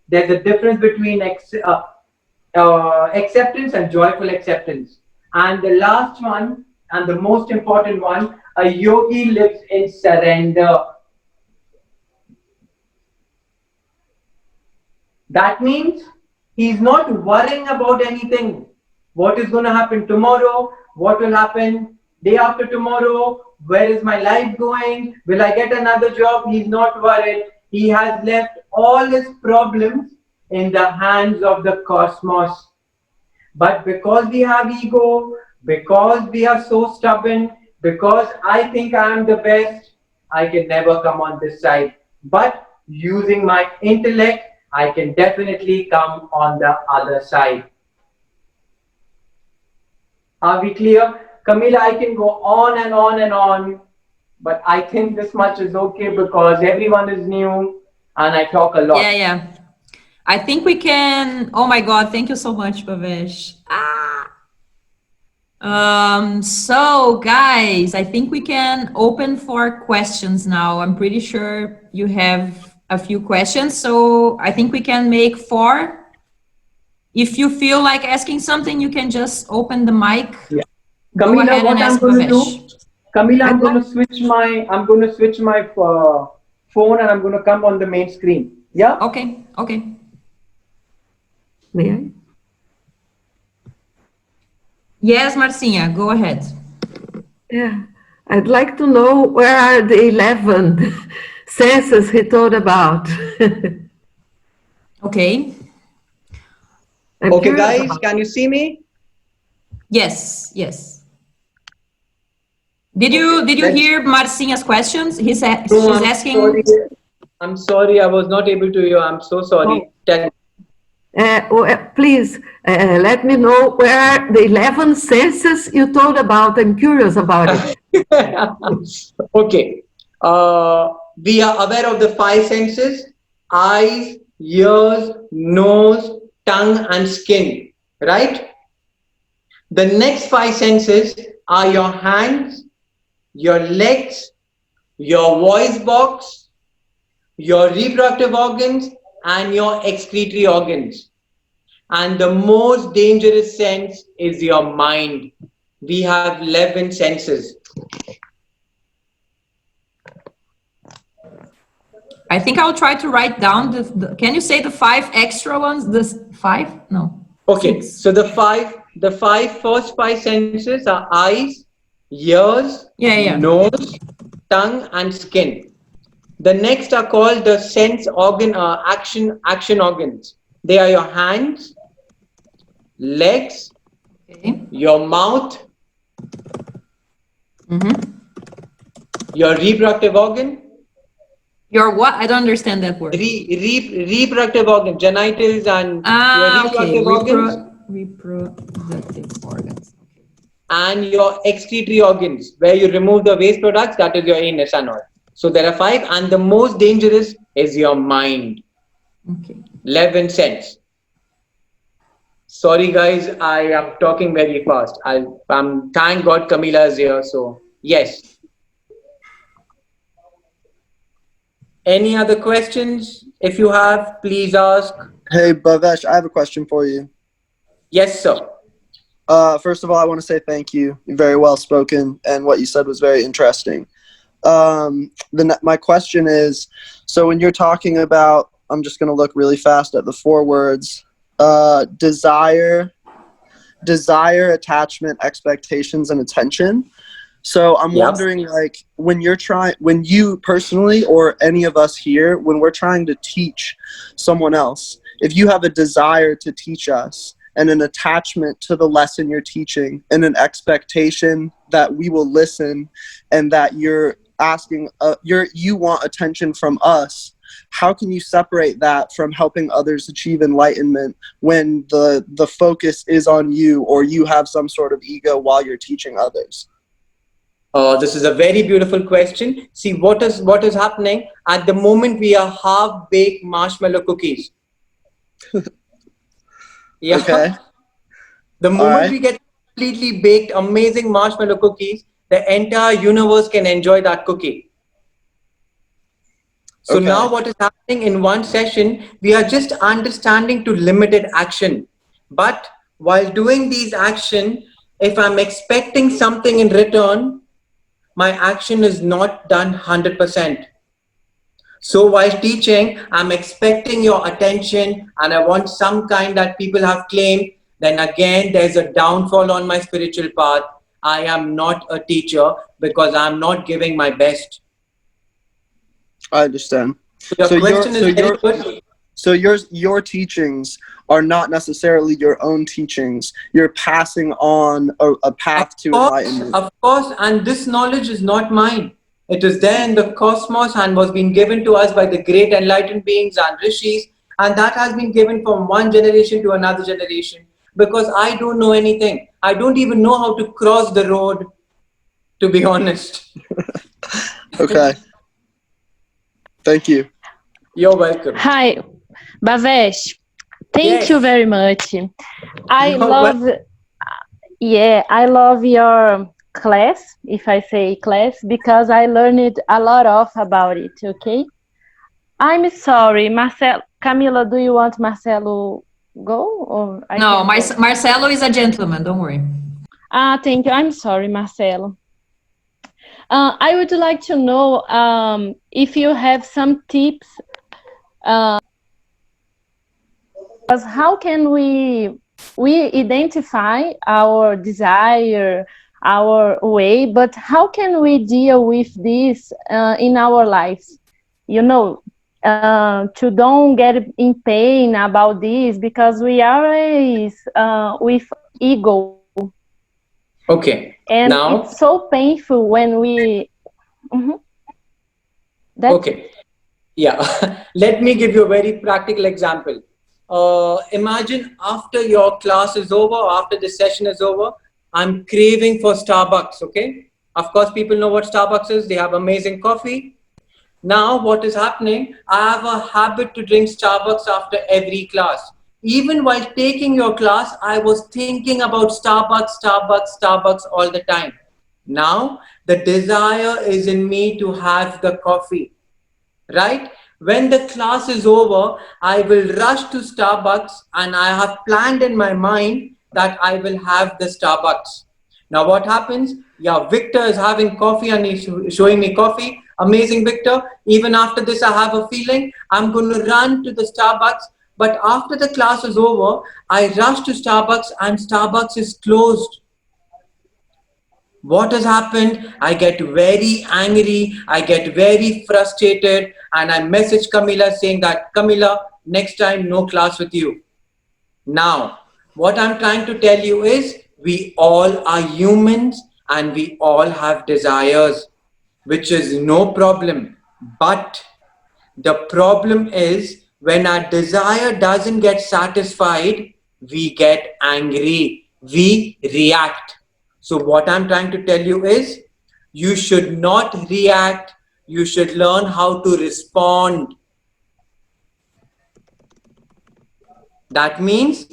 There's a difference between acceptance and joyful acceptance. And the last one, and the most important one, a yogi lives in surrender. That means he's not worrying about anything. What is going to happen tomorrow? What will happen day after tomorrow? Where is my life going? Will I get another job? He's not worried. He has left all his problems in the hands of the cosmos. But because we have ego, because we are so stubborn, because I think I am the best, I can never come on this side. But using my intellect, I can definitely come on the other side. Are we clear? Camila, I can go on and on and on, but I think this much is okay because everyone is new and I talk a lot. Yeah, yeah. I think we can. Oh my God! Thank you so much, Bavesh. So guys, I think we can open for questions now. I'm pretty sure you have a few questions, so I think we can make 4. If you feel like asking something, you can just open the mic. Yeah. Go Camila, ahead what and I'm ask going to do, Bavesh. Camila, I'm going to switch my phone and I'm going to come on the main screen. Yeah. Okay. Okay. May I? Yes, Marcinha, go ahead. Yeah, I'd like to know where are the 11 senses he told about. Okay. Okay, guys, can you see me? Yes, yes. Did you hear Marcinha's questions? She's asking. Sorry. I'm sorry, I was not able to hear. I'm so sorry. Tell Please let me know where are the 11 senses you told about. I'm curious about it. Okay. We are aware of the 5 senses: eyes, ears, nose, tongue, and skin. Right? The next 5 senses are your hands, your legs, your voice box, your reproductive organs, and your excretory organs. And the most dangerous sense is your mind. We have 11 senses. I think I'll try to write down can you say the 5 extra ones? The 5? No. Okay, 6. so the first five senses are eyes, ears, nose, tongue, and skin. The next are called the sense organ action organs. They are your hands, legs, your mouth, your reproductive organ. Your what? I don't understand that word. Reproductive organ, genitals, and your reproductive organs. Reproductive organs. Okay. and your excretory organs, where you remove the waste products, that is your anus and all. So there are 5, and the most dangerous is your mind. Okay. 11 cents. Sorry guys, I am talking very fast. I'm thank God Camila is here. So yes. Any other questions? If you have, please ask. Hey, Bavesh, I have a question for you. Yes, sir. First of all, I want to say thank you. You're very well spoken, and what you said was very interesting. My question is, so when you're talking about, I'm just going to look really fast at the 4 words, desire, attachment, expectations, and attention. So I'm wondering, like, when you personally, or any of us here, when we're trying to teach someone else, if you have a desire to teach us, and an attachment to the lesson you're teaching, and an expectation that we will listen, and that you're asking, you want attention from us, how can you separate that from helping others achieve enlightenment when the focus is on you, or you have some sort of ego while you're teaching others? This is a very beautiful question. See, what is happening at the moment? We are half-baked marshmallow cookies. Yeah. Okay. The moment we get completely baked, amazing marshmallow cookies, the entire universe can enjoy that cookie. So now what is happening in one session, we are just understanding to limited action. But while doing these action, if I'm expecting something in return, my action is not done 100%. So while teaching, I'm expecting your attention, and I want some kind that people have claimed, then again, there's a downfall on my spiritual path. I am not a teacher because I'm not giving my best. I understand. So your teachings are not necessarily your own teachings. You're passing on a path to enlightenment. Of course, and this knowledge is not mine. It is there in the cosmos and was being given to us by the great enlightened beings and rishis, and that has been given from one generation to another generation, because I don't know anything. I don't even know how to cross the road, to be honest. Okay. Thank you. You're welcome. Hi, Bavesh. Thank you very much. I love your class, if I say class, because I learned a lot about it, okay? I'm sorry, Camila, do you want Marcelo go? Or no, Marcelo is a gentleman, don't worry. Thank you. I'm sorry, Marcelo. I would like to know if you have some tips. How can we identify our desire, our way, but how can we deal with this in our lives? You know, to don't get in pain about this, because we are always with ego. Okay. And now it's so painful when we... Okay. Yeah. Let me give you a very practical example. Imagine after your class is over, after the session is over, I'm craving for Starbucks, okay? Of course, people know what Starbucks is. They have amazing coffee. Now, what is happening? I have a habit to drink Starbucks after every class. Even while taking your class, I was thinking about Starbucks all the time. Now, the desire is in me to have the coffee, right? When the class is over, I will rush to Starbucks, and I have planned in my mind that I will have the Starbucks. Now what happens? Yeah, Victor is having coffee and he's showing me coffee. Amazing, Victor. Even after this, I have a feeling I'm going to run to the Starbucks. But after the class is over, I rush to Starbucks and Starbucks is closed. What has happened? I get very angry, I get very frustrated, and I message Camila saying that, Camila, next time no class with you. Now, what I'm trying to tell you is, we all are humans and we all have desires, which is no problem. But the problem is, when our desire doesn't get satisfied, we get angry, we react. So what I'm trying to tell you is, you should not react. You should learn how to respond. That means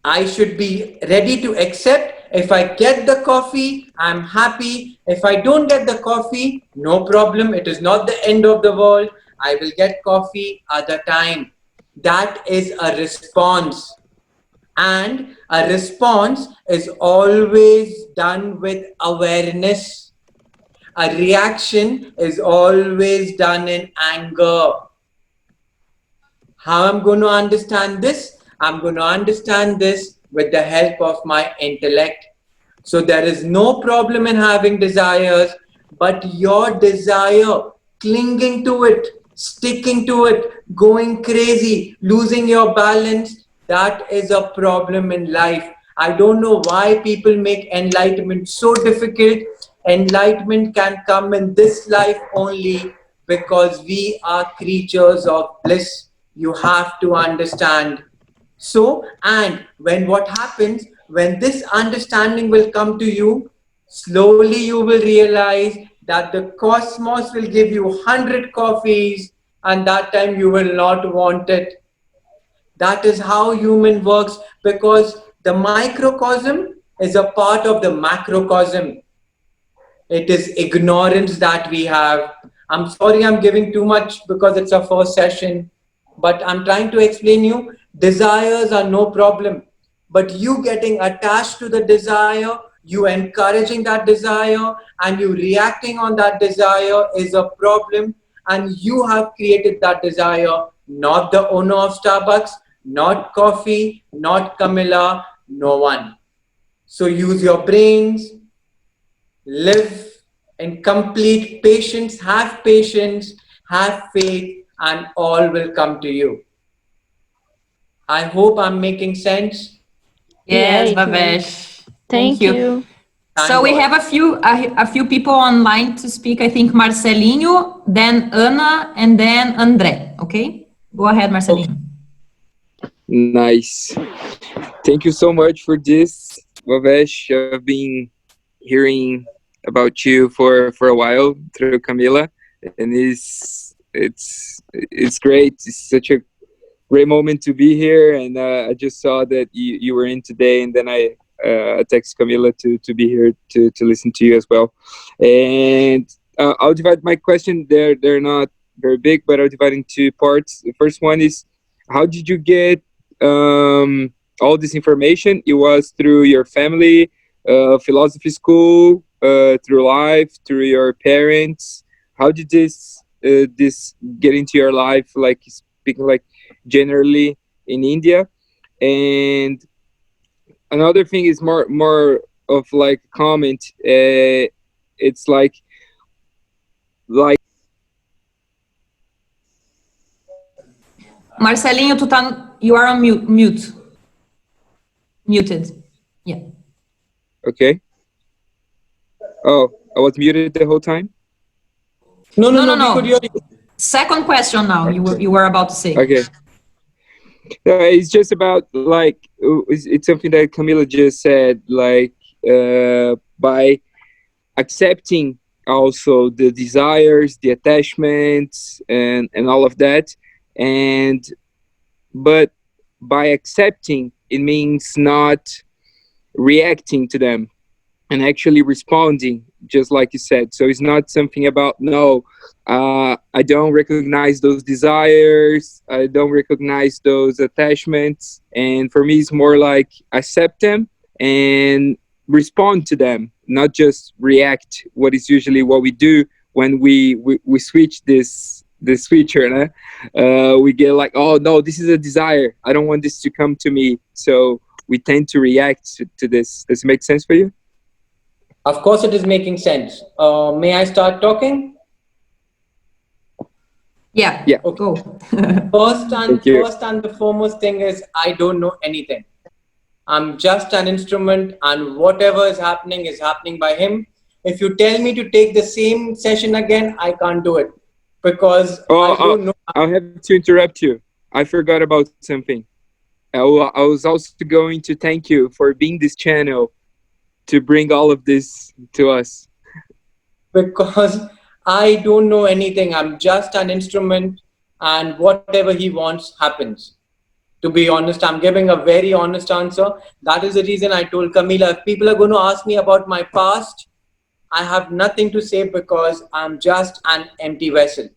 I should be ready to accept. If I get the coffee, I'm happy. If I don't get the coffee, no problem. It is not the end of the world. I will get coffee other time. That is a response. And a response is always done with awareness. A reaction is always done in anger. How I'm going to understand this? I'm going to understand this with the help of my intellect. So there is no problem in having desires, but your desire, clinging to it, sticking to it, going crazy, losing your balance, that is a problem in life. I don't know why people make enlightenment so difficult. Enlightenment can come in this life only because we are creatures of bliss. You have to understand. So, and when what happens, when this understanding will come to you, slowly you will realize that the cosmos will give you 100 coffees, and that time you will not want it. That is how human works, because the microcosm is a part of the macrocosm. It is ignorance that we have. I'm sorry I'm giving too much because it's a first session, but I'm trying to explain you, desires are no problem. But you getting attached to the desire, you encouraging that desire, and you reacting on that desire is a problem. And you have created that desire, not the owner of Starbucks, not coffee, not Camilla, no one. So use your brains, live in complete patience, have faith, and all will come to you. I hope I'm making sense. Yes, Great, great. Bavesh. Thank Thank you. you. So we have a few people online to speak. I think Marcelinho, then Ana, and then André. Okay, go ahead, Marcelinho. Nice. Thank you so much for this, Bavesh. I've been hearing about you for a while through Camila, and it's great. It's such a great moment to be here, and I just saw that you were in today, and then I text Camila to be here to listen to you as well. And I'll divide my question. They're not very big, but I'll divide in two parts. The first one is, how did you get all this information? It was through your family, philosophy school, through life, through your parents. How did this get into your life? Like, speaking like generally in India. And another thing is more of like comment. It's like Marcelinho, you are on muted. Yeah. Okay. Oh, I was muted the whole time? No. We could hear you. Second question now, you were about to say. Okay. No, it's just about like, it's something that Camila just said, like by accepting also the desires, the attachments, and all of that, but by accepting, it means not reacting to them and actually responding, just like you said. So it's not something about, no, I don't recognize those desires, I don't recognize those attachments, and for me it's more like accept them and respond to them, not just react, what is usually what we do when we switch this switcher. We get like, oh no, this is a desire, I don't want this to come to me, so we tend to react to this. Does it make sense for you? Of course it is making sense. May I start talking? Yeah. Okay. Go. First and the foremost thing is, I don't know anything. I'm just an instrument, and whatever is happening by him. If you tell me to take the same session again, I can't do it because I don't know. I'll have to interrupt you. I forgot about something. I was also going to thank you for being this channel to bring all of this to us? Because I don't know anything. I'm just an instrument, and whatever he wants happens. To be honest, I'm giving a very honest answer. That is the reason I told Camila, if people are going to ask me about my past, I have nothing to say because I'm just an empty vessel.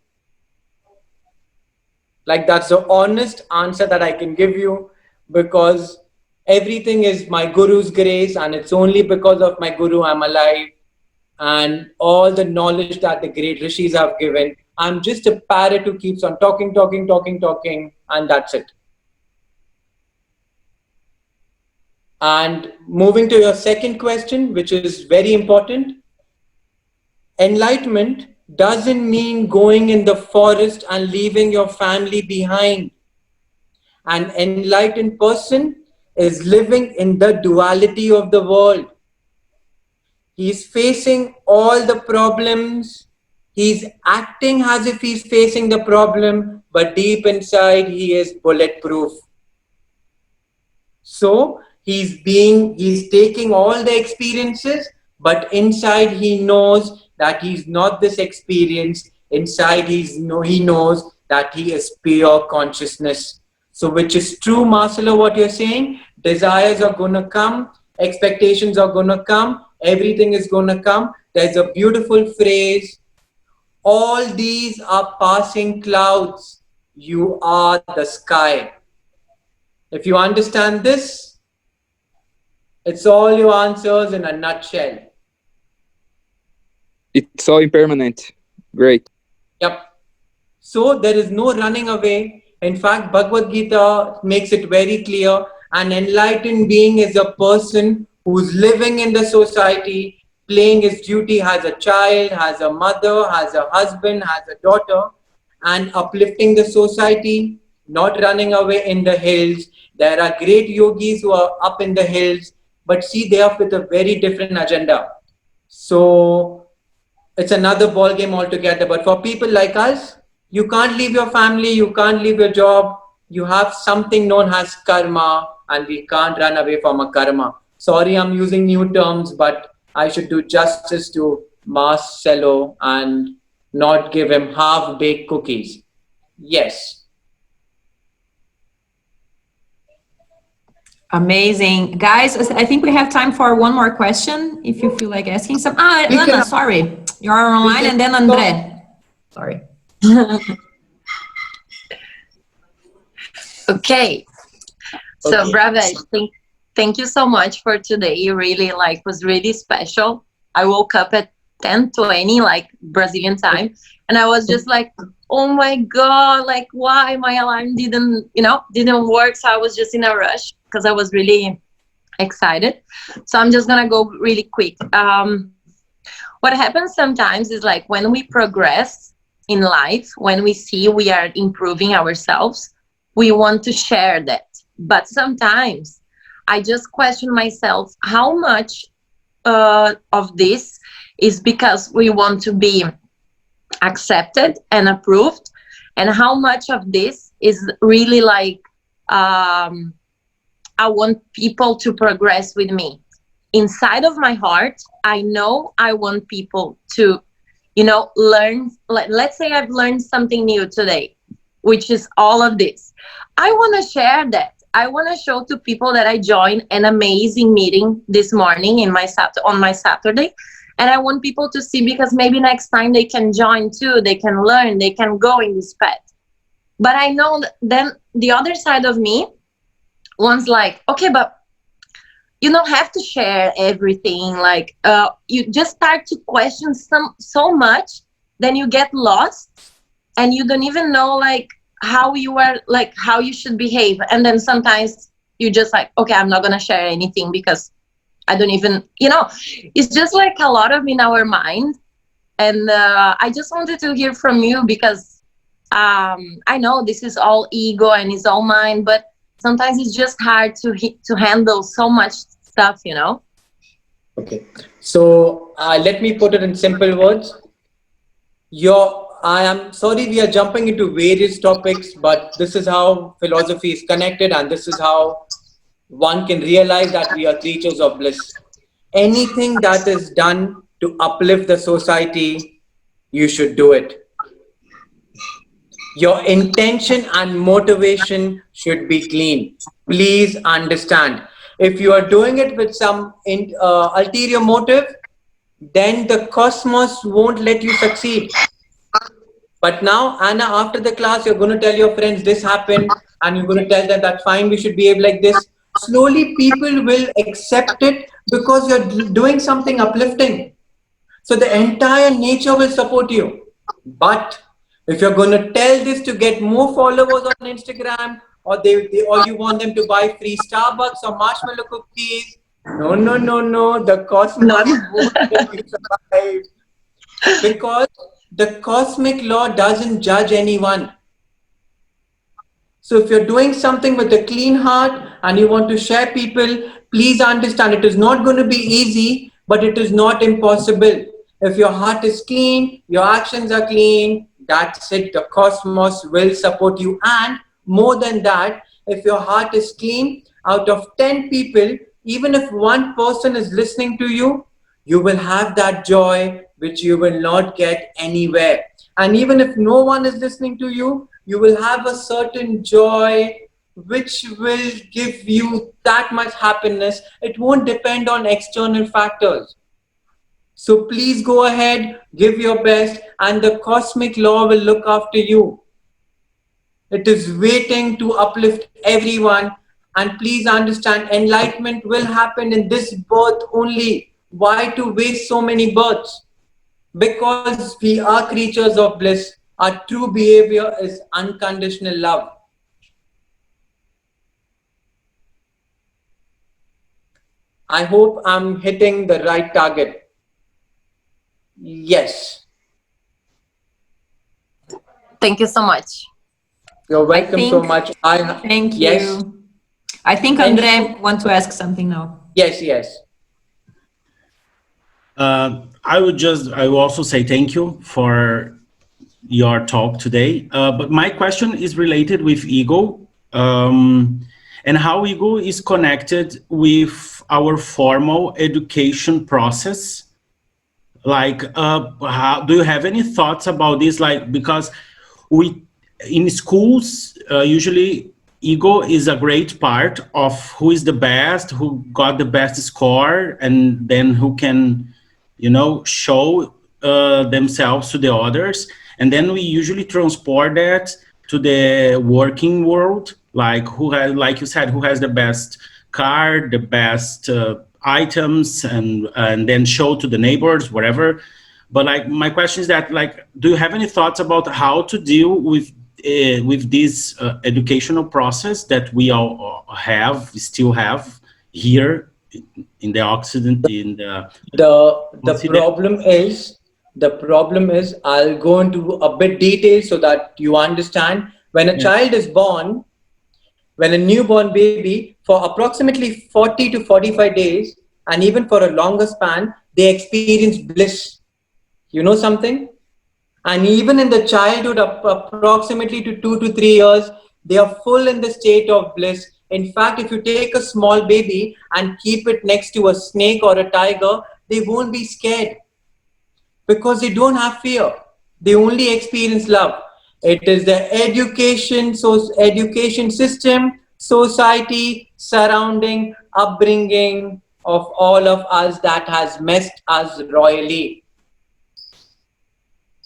Like, that's the honest answer that I can give you, because everything is my Guru's grace, and it's only because of my Guru I'm alive, and all the knowledge that the great rishis have given. I'm just a parrot who keeps on talking, and that's it. And moving to your second question, which is very important, enlightenment doesn't mean going in the forest and leaving your family behind. An enlightened person is living in the duality of the world. He's facing all the problems. He's acting as if he's facing the problem, but deep inside he is bulletproof. So he's taking all the experiences, but inside he knows that he's not this experience. Inside he knows that he is pure consciousness. So which is true, Marcelo, what you're saying? Desires are gonna come, expectations are gonna come, everything is gonna come. There's a beautiful phrase, all these are passing clouds, you are the sky. If you understand this, it's all your answers in a nutshell. It's all impermanent. Great. Yep. So there is no running away. In fact, Bhagavad Gita makes it very clear. An enlightened being is a person who's living in the society, playing his duty, has a child, has a mother, has a husband, has a daughter, and uplifting the society, not running away in the hills. There are great yogis who are up in the hills, but see, they are with a very different agenda. So it's another ball game altogether. But for people like us, you can't leave your family, you can't leave your job. You have something known as karma, and we can't run away from a karma. Sorry, I'm using new terms, but I should do justice to Marcelo and not give him half-baked cookies. Yes. Amazing. Guys, I think we have time for one more question, if you feel like asking some. Anna, sorry. You're online, and then Andre. Sorry. Okay. So, Bavesh, thank you so much for today. You really was really special. I woke up at 10:20, Brazilian time, and I was just like, oh my God, why my alarm didn't work. So I was just in a rush because I was really excited. So I'm just gonna go really quick. What happens sometimes is when we progress in life, when we see we are improving ourselves, we want to share that. But sometimes I just question myself, how much of this is because we want to be accepted and approved, and how much of this is really I want people to progress with me. Inside of my heart, I know I want people to, learn. Let's say I've learned something new today, which is all of this. I want to share that. I want to show to people that I joined an amazing meeting this morning on my Saturday. And I want people to see, because maybe next time they can join too, they can learn, they can go in this path. But I know that then the other side of me wants okay, but you don't have to share everything. You just start to question so much, then you get lost and you don't even know how you are, how you should behave. And then sometimes you just okay, I'm not going to share anything because I don't even, it's just a lot of in our mind. And I just wanted to hear from you, because I know this is all ego and it's all mine, but sometimes it's just hard to handle so much stuff, Okay. So let me put it in simple words. I am sorry we are jumping into various topics, but this is how philosophy is connected, and this is how one can realize that we are creatures of bliss. Anything that is done to uplift the society, you should do it. Your intention and motivation should be clean. Please understand. If you are doing it with some ulterior motive, then the cosmos won't let you succeed. But now, Anna, after the class, you're going to tell your friends this happened, and you're going to tell them that fine, we should behave like this. Slowly, people will accept it because you're doing something uplifting. So the entire nature will support you. But if you're going to tell this to get more followers on Instagram, or or you want them to buy free Starbucks or marshmallow cookies, no, no, no, no. The cosmos won't let you survive. Because the cosmic law doesn't judge anyone. So if you're doing something with a clean heart and you want to share people, please understand it is not going to be easy, but it is not impossible. If your heart is clean, your actions are clean, that's it. The cosmos will support you. And more than that, if your heart is clean, out of 10 people, even if one person is listening to you, you will have that joy which you will not get anywhere. And even if no one is listening to you, you will have a certain joy which will give you that much happiness. It won't depend on external factors. So please go ahead, give your best, and the cosmic law will look after you. It is waiting to uplift everyone. And please understand, enlightenment will happen in this birth only. Why to waste so many births? Because we are creatures of bliss. Our true behavior is unconditional love. I hope I'm hitting the right target. Yes. Thank you so much. You're welcome so much. Thank you. Yes. I think Andre wants to ask something now. Yes, yes. I will also say thank you for your talk today. But my question is related with ego, and how ego is connected with our formal education process. Like, do you have any thoughts about this? Like, because in schools, usually ego is a great part of who is the best, who got the best score, and then who can, show themselves to the others. And then we usually transport that to the working world, like like you said, who has the best car, the best items, and then show to the neighbors, whatever. But like, my question is that, like, do you have any thoughts about how to deal with this educational process that we all still have here in the Occident? The problem is, I'll go into a bit detail so that you understand. When a child is born, when a newborn baby, for approximately 40 to 45 days, and even for a longer span, they experience bliss. You know something? And even in the childhood, approximately to 2 to 3 years, they are full in the state of bliss. In fact, if you take a small baby and keep it next to a snake or a tiger, they won't be scared because they don't have fear. They only experience love. It is the education system, society, surrounding, upbringing of all of us that has messed us royally,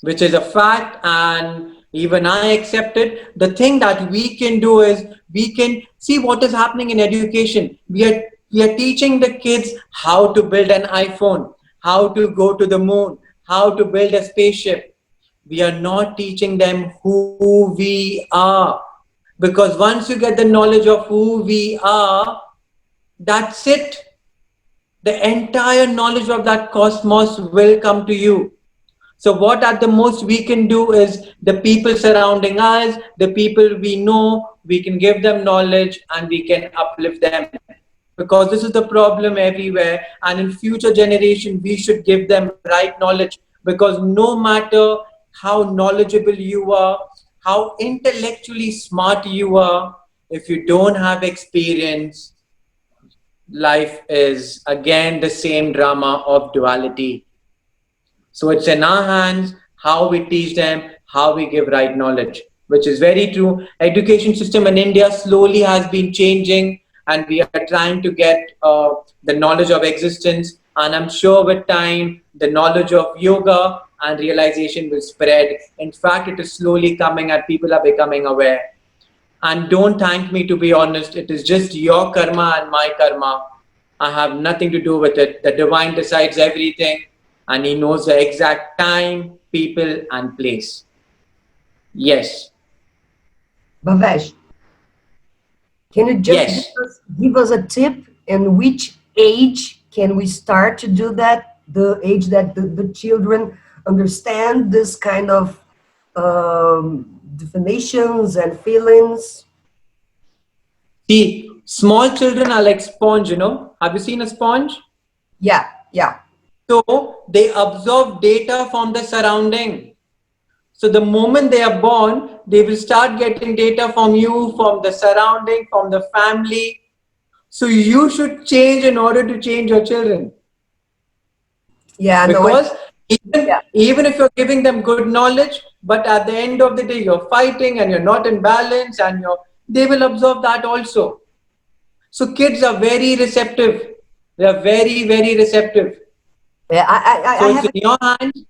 which is a fact, and even I accept it. The thing that we can do is, we can see what is happening in education. We are teaching the kids how to build an iPhone, how to go to the moon, how to build a spaceship. We are not teaching them who we are. Because once you get the knowledge of who we are, that's it. The entire knowledge of that cosmos will come to you. So what at the most we can do is, the people surrounding us, the people we know, we can give them knowledge and we can uplift them. Because this is the problem everywhere, and in future generation, we should give them right knowledge. Because no matter how knowledgeable you are, how intellectually smart you are, if you don't have experience, life is again the same drama of duality. So it's in our hands how we teach them, how we give right knowledge, which is very true. Education system in India slowly has been changing, and we are trying to get the knowledge of existence. And I'm sure with time, the knowledge of yoga and realization will spread. In fact, it is slowly coming, and people are becoming aware. And don't thank me, to be honest. It is just your karma and my karma. I have nothing to do with it. The divine decides everything, and he knows the exact time, people, and place. Yes. Bavesh, can you just Yes. give us a tip in which age can we start to do that? The age that the children understand this kind of definitions and feelings? See, small children are like sponge, you know. Have you seen a sponge? Yeah, yeah. So they absorb data from the surrounding. So the moment they are born, they will start getting data from you, from the surrounding, from the family. So you should change in order to change your children. Yeah, Because no, even if you're giving them good knowledge, but at the end of the day, you're fighting and you're not in balance, and they will absorb that also. So kids are very receptive. They are very, very receptive. Yeah, So it's in your hands.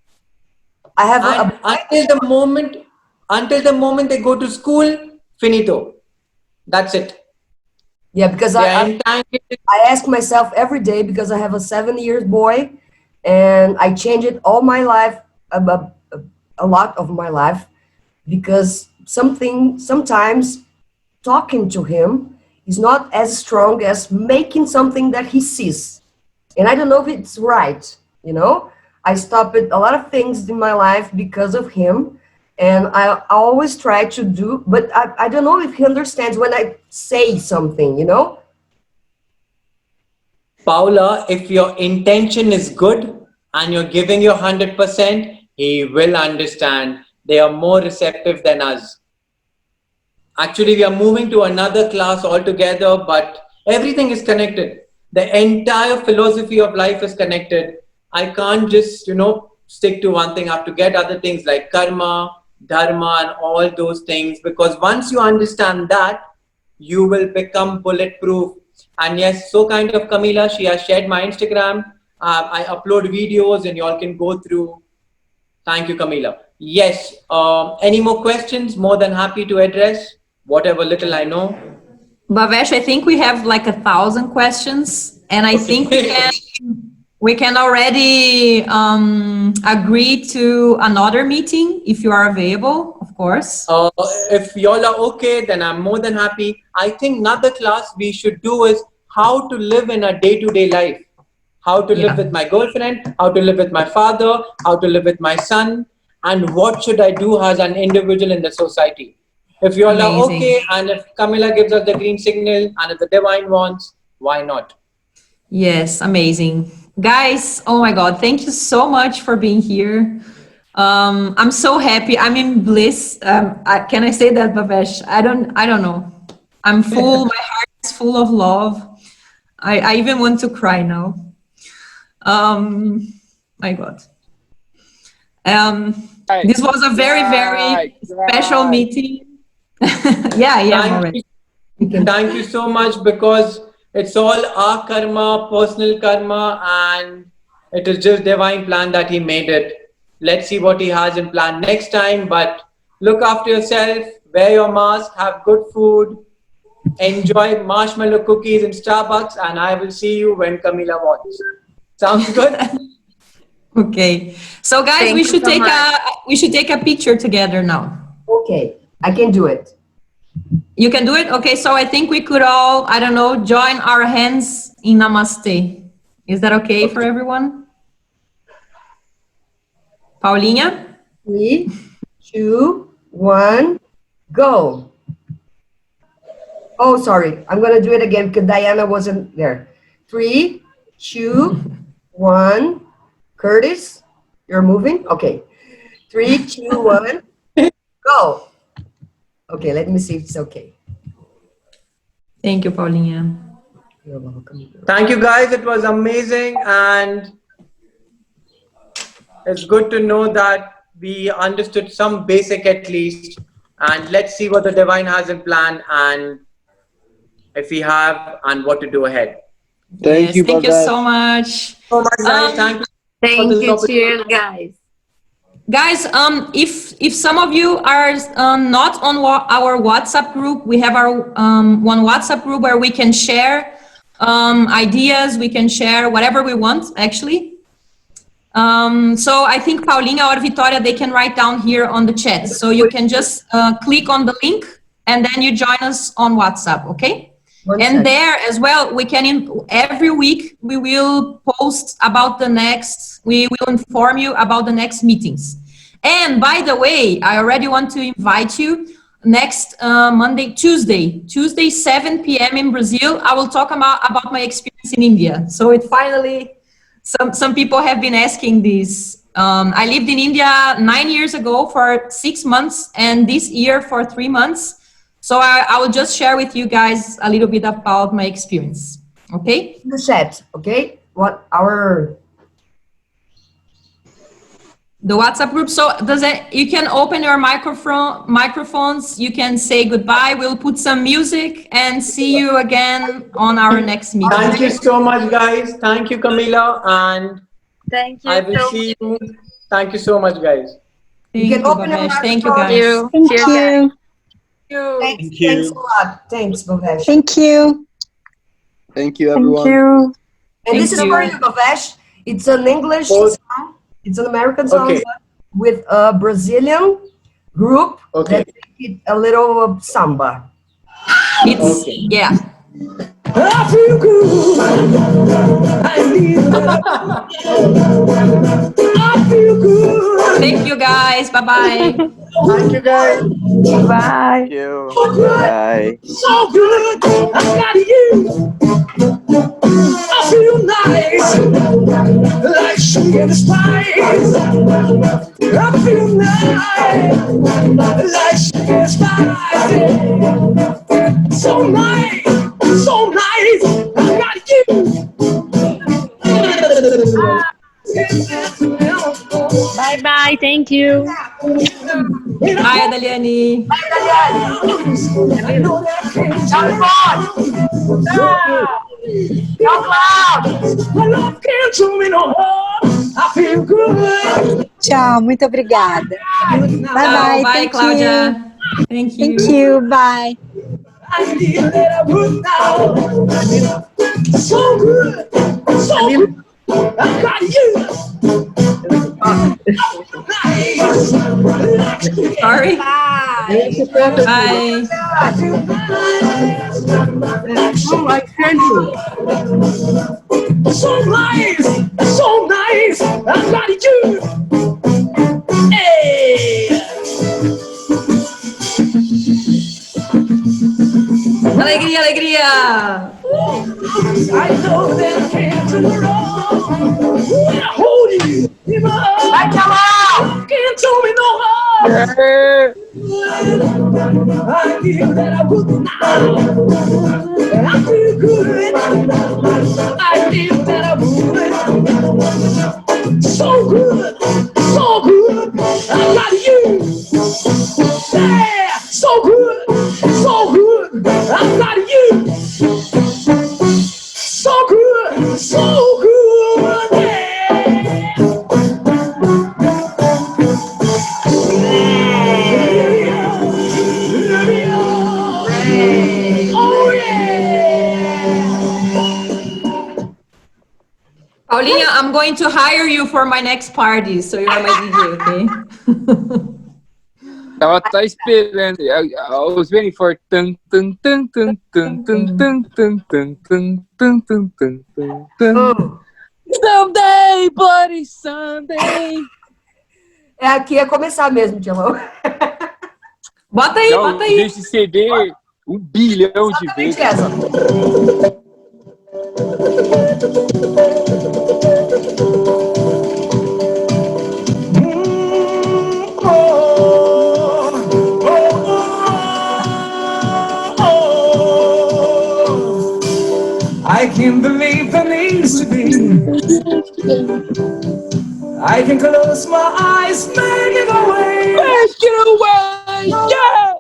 I have And until the moment they go to school, finito. That's it. Yeah, because They are entangled. I ask myself every day, because I have a 7 years boy, and I change it all my life, a lot of my life, because sometimes talking to him is not as strong as making something that he sees. And I don't know if it's right, you know? I stopped a lot of things in my life because of him. And I always try to do, but I don't know if he understands when I say something, you know? Paula, if your intention is good and you're giving your 100%, he will understand. They are more receptive than us. Actually, we are moving to another class altogether, but everything is connected. The entire philosophy of life is connected. I can't just, stick to one thing. I have to get other things like karma, dharma, and all those things, because once you understand that, you will become bulletproof. And yes, so kind of Camila, she has shared my Instagram. I upload videos and you all can go through. Thank you, Camila. Yes, any more questions? More than happy to address whatever little I know. Bavesh, I think we have like 1,000 questions, and I think we can already agree to another meeting if you are available, of course. If y'all are okay, then I'm more than happy. I think another class we should do is how to live in a day-to-day life. How to live with my girlfriend, how to live with my father, how to live with my son, and what should I do as an individual in the society. If you all are okay, and if Camilla gives us the green signal, and if the divine wants, why not? Yes, amazing. Guys, oh my God, thank you so much for being here. I'm so happy. I'm in bliss. Can I say that, Bavesh? I don't know. I'm full. My heart is full of love. I even want to cry now. My God. This was a very special meeting. Yeah. Thank you so much, because it's all our karma, personal karma, and it is just divine plan that he made it. Let's see what he has in plan next time. But look after yourself, wear your mask, have good food, enjoy marshmallow cookies in Starbucks, and I will see you when Camila wants. Sounds good? Okay. So guys, we should take a picture together now. Okay, I can do it. You can do it? Okay, so I think we could all, I don't know, join our hands in Namaste. Is that okay for everyone? Paulinha? 3, 2, 1, go. Oh, sorry. I'm going to do it again because Diana wasn't there. 3, 2, 1. Curtis, you're moving? Okay. 3, 2, 1, go. Okay, let me see if it's okay. Thank you, Paulinha. You're welcome. Thank you guys. It was amazing, and it's good to know that we understood some basic at least. And let's see what the divine has in plan, and if we have, and what to do ahead. Thank you, Thank you Bavesh. so much. So much, guys. Thank you. Thank you, cheers, guys. Guys, if some of you are not on our WhatsApp group, we have our one WhatsApp group where we can share ideas, we can share whatever we want, actually. So I think Paulinha or Vitória, they can write down here on the chat. So you can just click on the link and then you join us on WhatsApp, okay? And there as well, we can, every week, we will post about the next, we will inform you about the next meetings. And by the way, I already want to invite you next Tuesday, 7 p.m. in Brazil. I will talk about my experience in India. So it finally, some people have been asking this. I lived in India 9 years ago for 6 months and this year for 3 months. So I will just share with you guys a little bit about my experience, okay? The chat, okay? What our... The WhatsApp group. So you can open your microphones, you can say goodbye. We'll put some music and see you again on our next meeting. Thank you so much, guys. Thank you, Camila. And thank you. I will see you. Thank you so much, guys. Thank you, Bavesh. Thank you, guys. Thank you. Thanks, thanks a lot. Thanks, Bavesh. Thank you. Thank you, everyone. Thank you. And this is for you, Bavesh. It's an English song. It's an American song with a Brazilian group that make it a little samba. It's, yeah. I feel good. I need I feel good. Thank you, guys. Bye-bye. Thank you, guys. Bye. Thank you. Bye. So good. I got you. I feel nice. Like sugar and spice. I feel nice. Like sugar and spice. So nice. So nice. I got you. Bye bye. Thank you. Bye, Adeliane. Bye, Adeliane. I know that my love can't do me no harm. I feel good. Tchau, muito obrigada. Bye bye. Bye, Cláudia. Thank you. Thank you. Bye. I feel that I would now. So good. So good. I got you. Sorry. Bye. Oh, I can do. So nice. So nice. I got you. Hey. Alegria, alegria. I know that I can't do wrong. When I hold you in my arms, can't do me no harm. I feel that I would now. I feel good. I feel that I would. So good. So good. I got you. Yeah. So good. So good. I got you. So good. So good. Yeah. Oh yeah. Paulinha, I'm going to hire you for my next party, so you're my DJ, okay? Tava esperando. I was waiting for tum tum tum tum tum tum tum tum tum tum tum tum tum tum. Someday, bloody Sunday. É aqui a começar mesmo, Tchelão. Bota aí, bota aí. Esse CD 1 bilhão de vezes. Essa. I can't believe there needs to be. I can close my eyes, make it away. Make it away, yeah!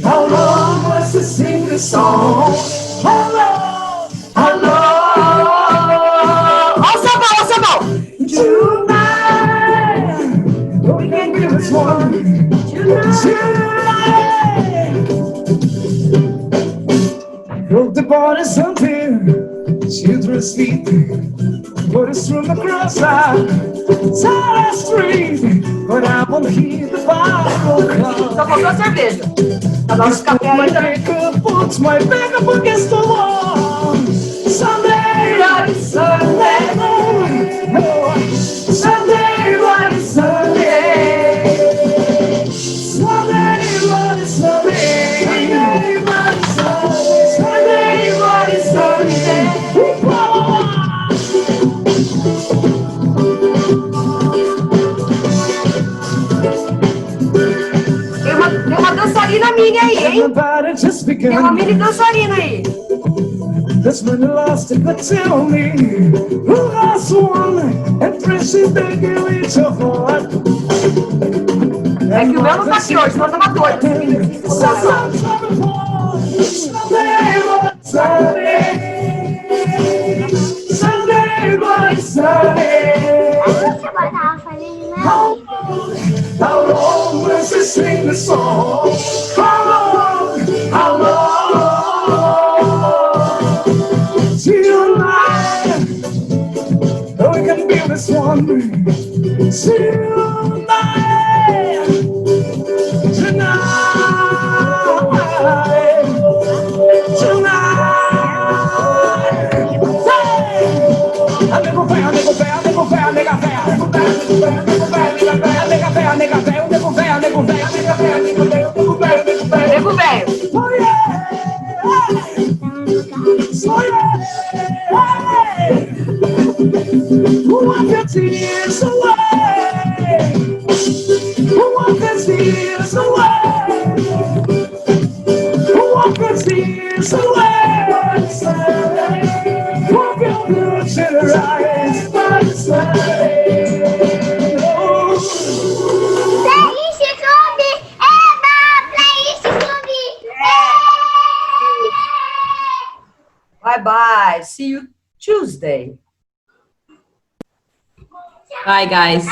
How long was to sing the song? How long? How long? Also about tonight. We can give us one. Tonight. Broke the borders until children sleep. Put us through the crossfire, Side Street, but I won't hear the Bible call. Só faltou a cerveja. Agora os café ainda. Puts my back up against the wall. Someday, bloody Sunday. Someday, bloody Sunday. Someday, bloody Sunday. Someday, bloody Sunday. Someday, bloody Sunday. Tem uma dançarina mini aí, hein? Tem uma mini dançarina aí. This man lost it, but tell me who lost one and precious they give each a heart. É que o meu não tá aqui hoje, senão eu tava doido. Sunday, bloody Sunday. How long was she sing the song? How long? How long? Tonight, we can be this one. Tonight, tonight, tonight. Hey! Nego velho, nego velho, nego velho, nega velho, nego velho, nego velho, nego velho, nega velho, nega velho, nega velho, nego velho, nego velho, nega velho, nego velho, nego velho, nego velho, nego velho. Oh yeah! Oh yeah! Wipe your tears away. Wipe your tears away. Wipe your tears away. Wipe your blues in your eyes. Bye bye. See you Tuesday. Bye, guys.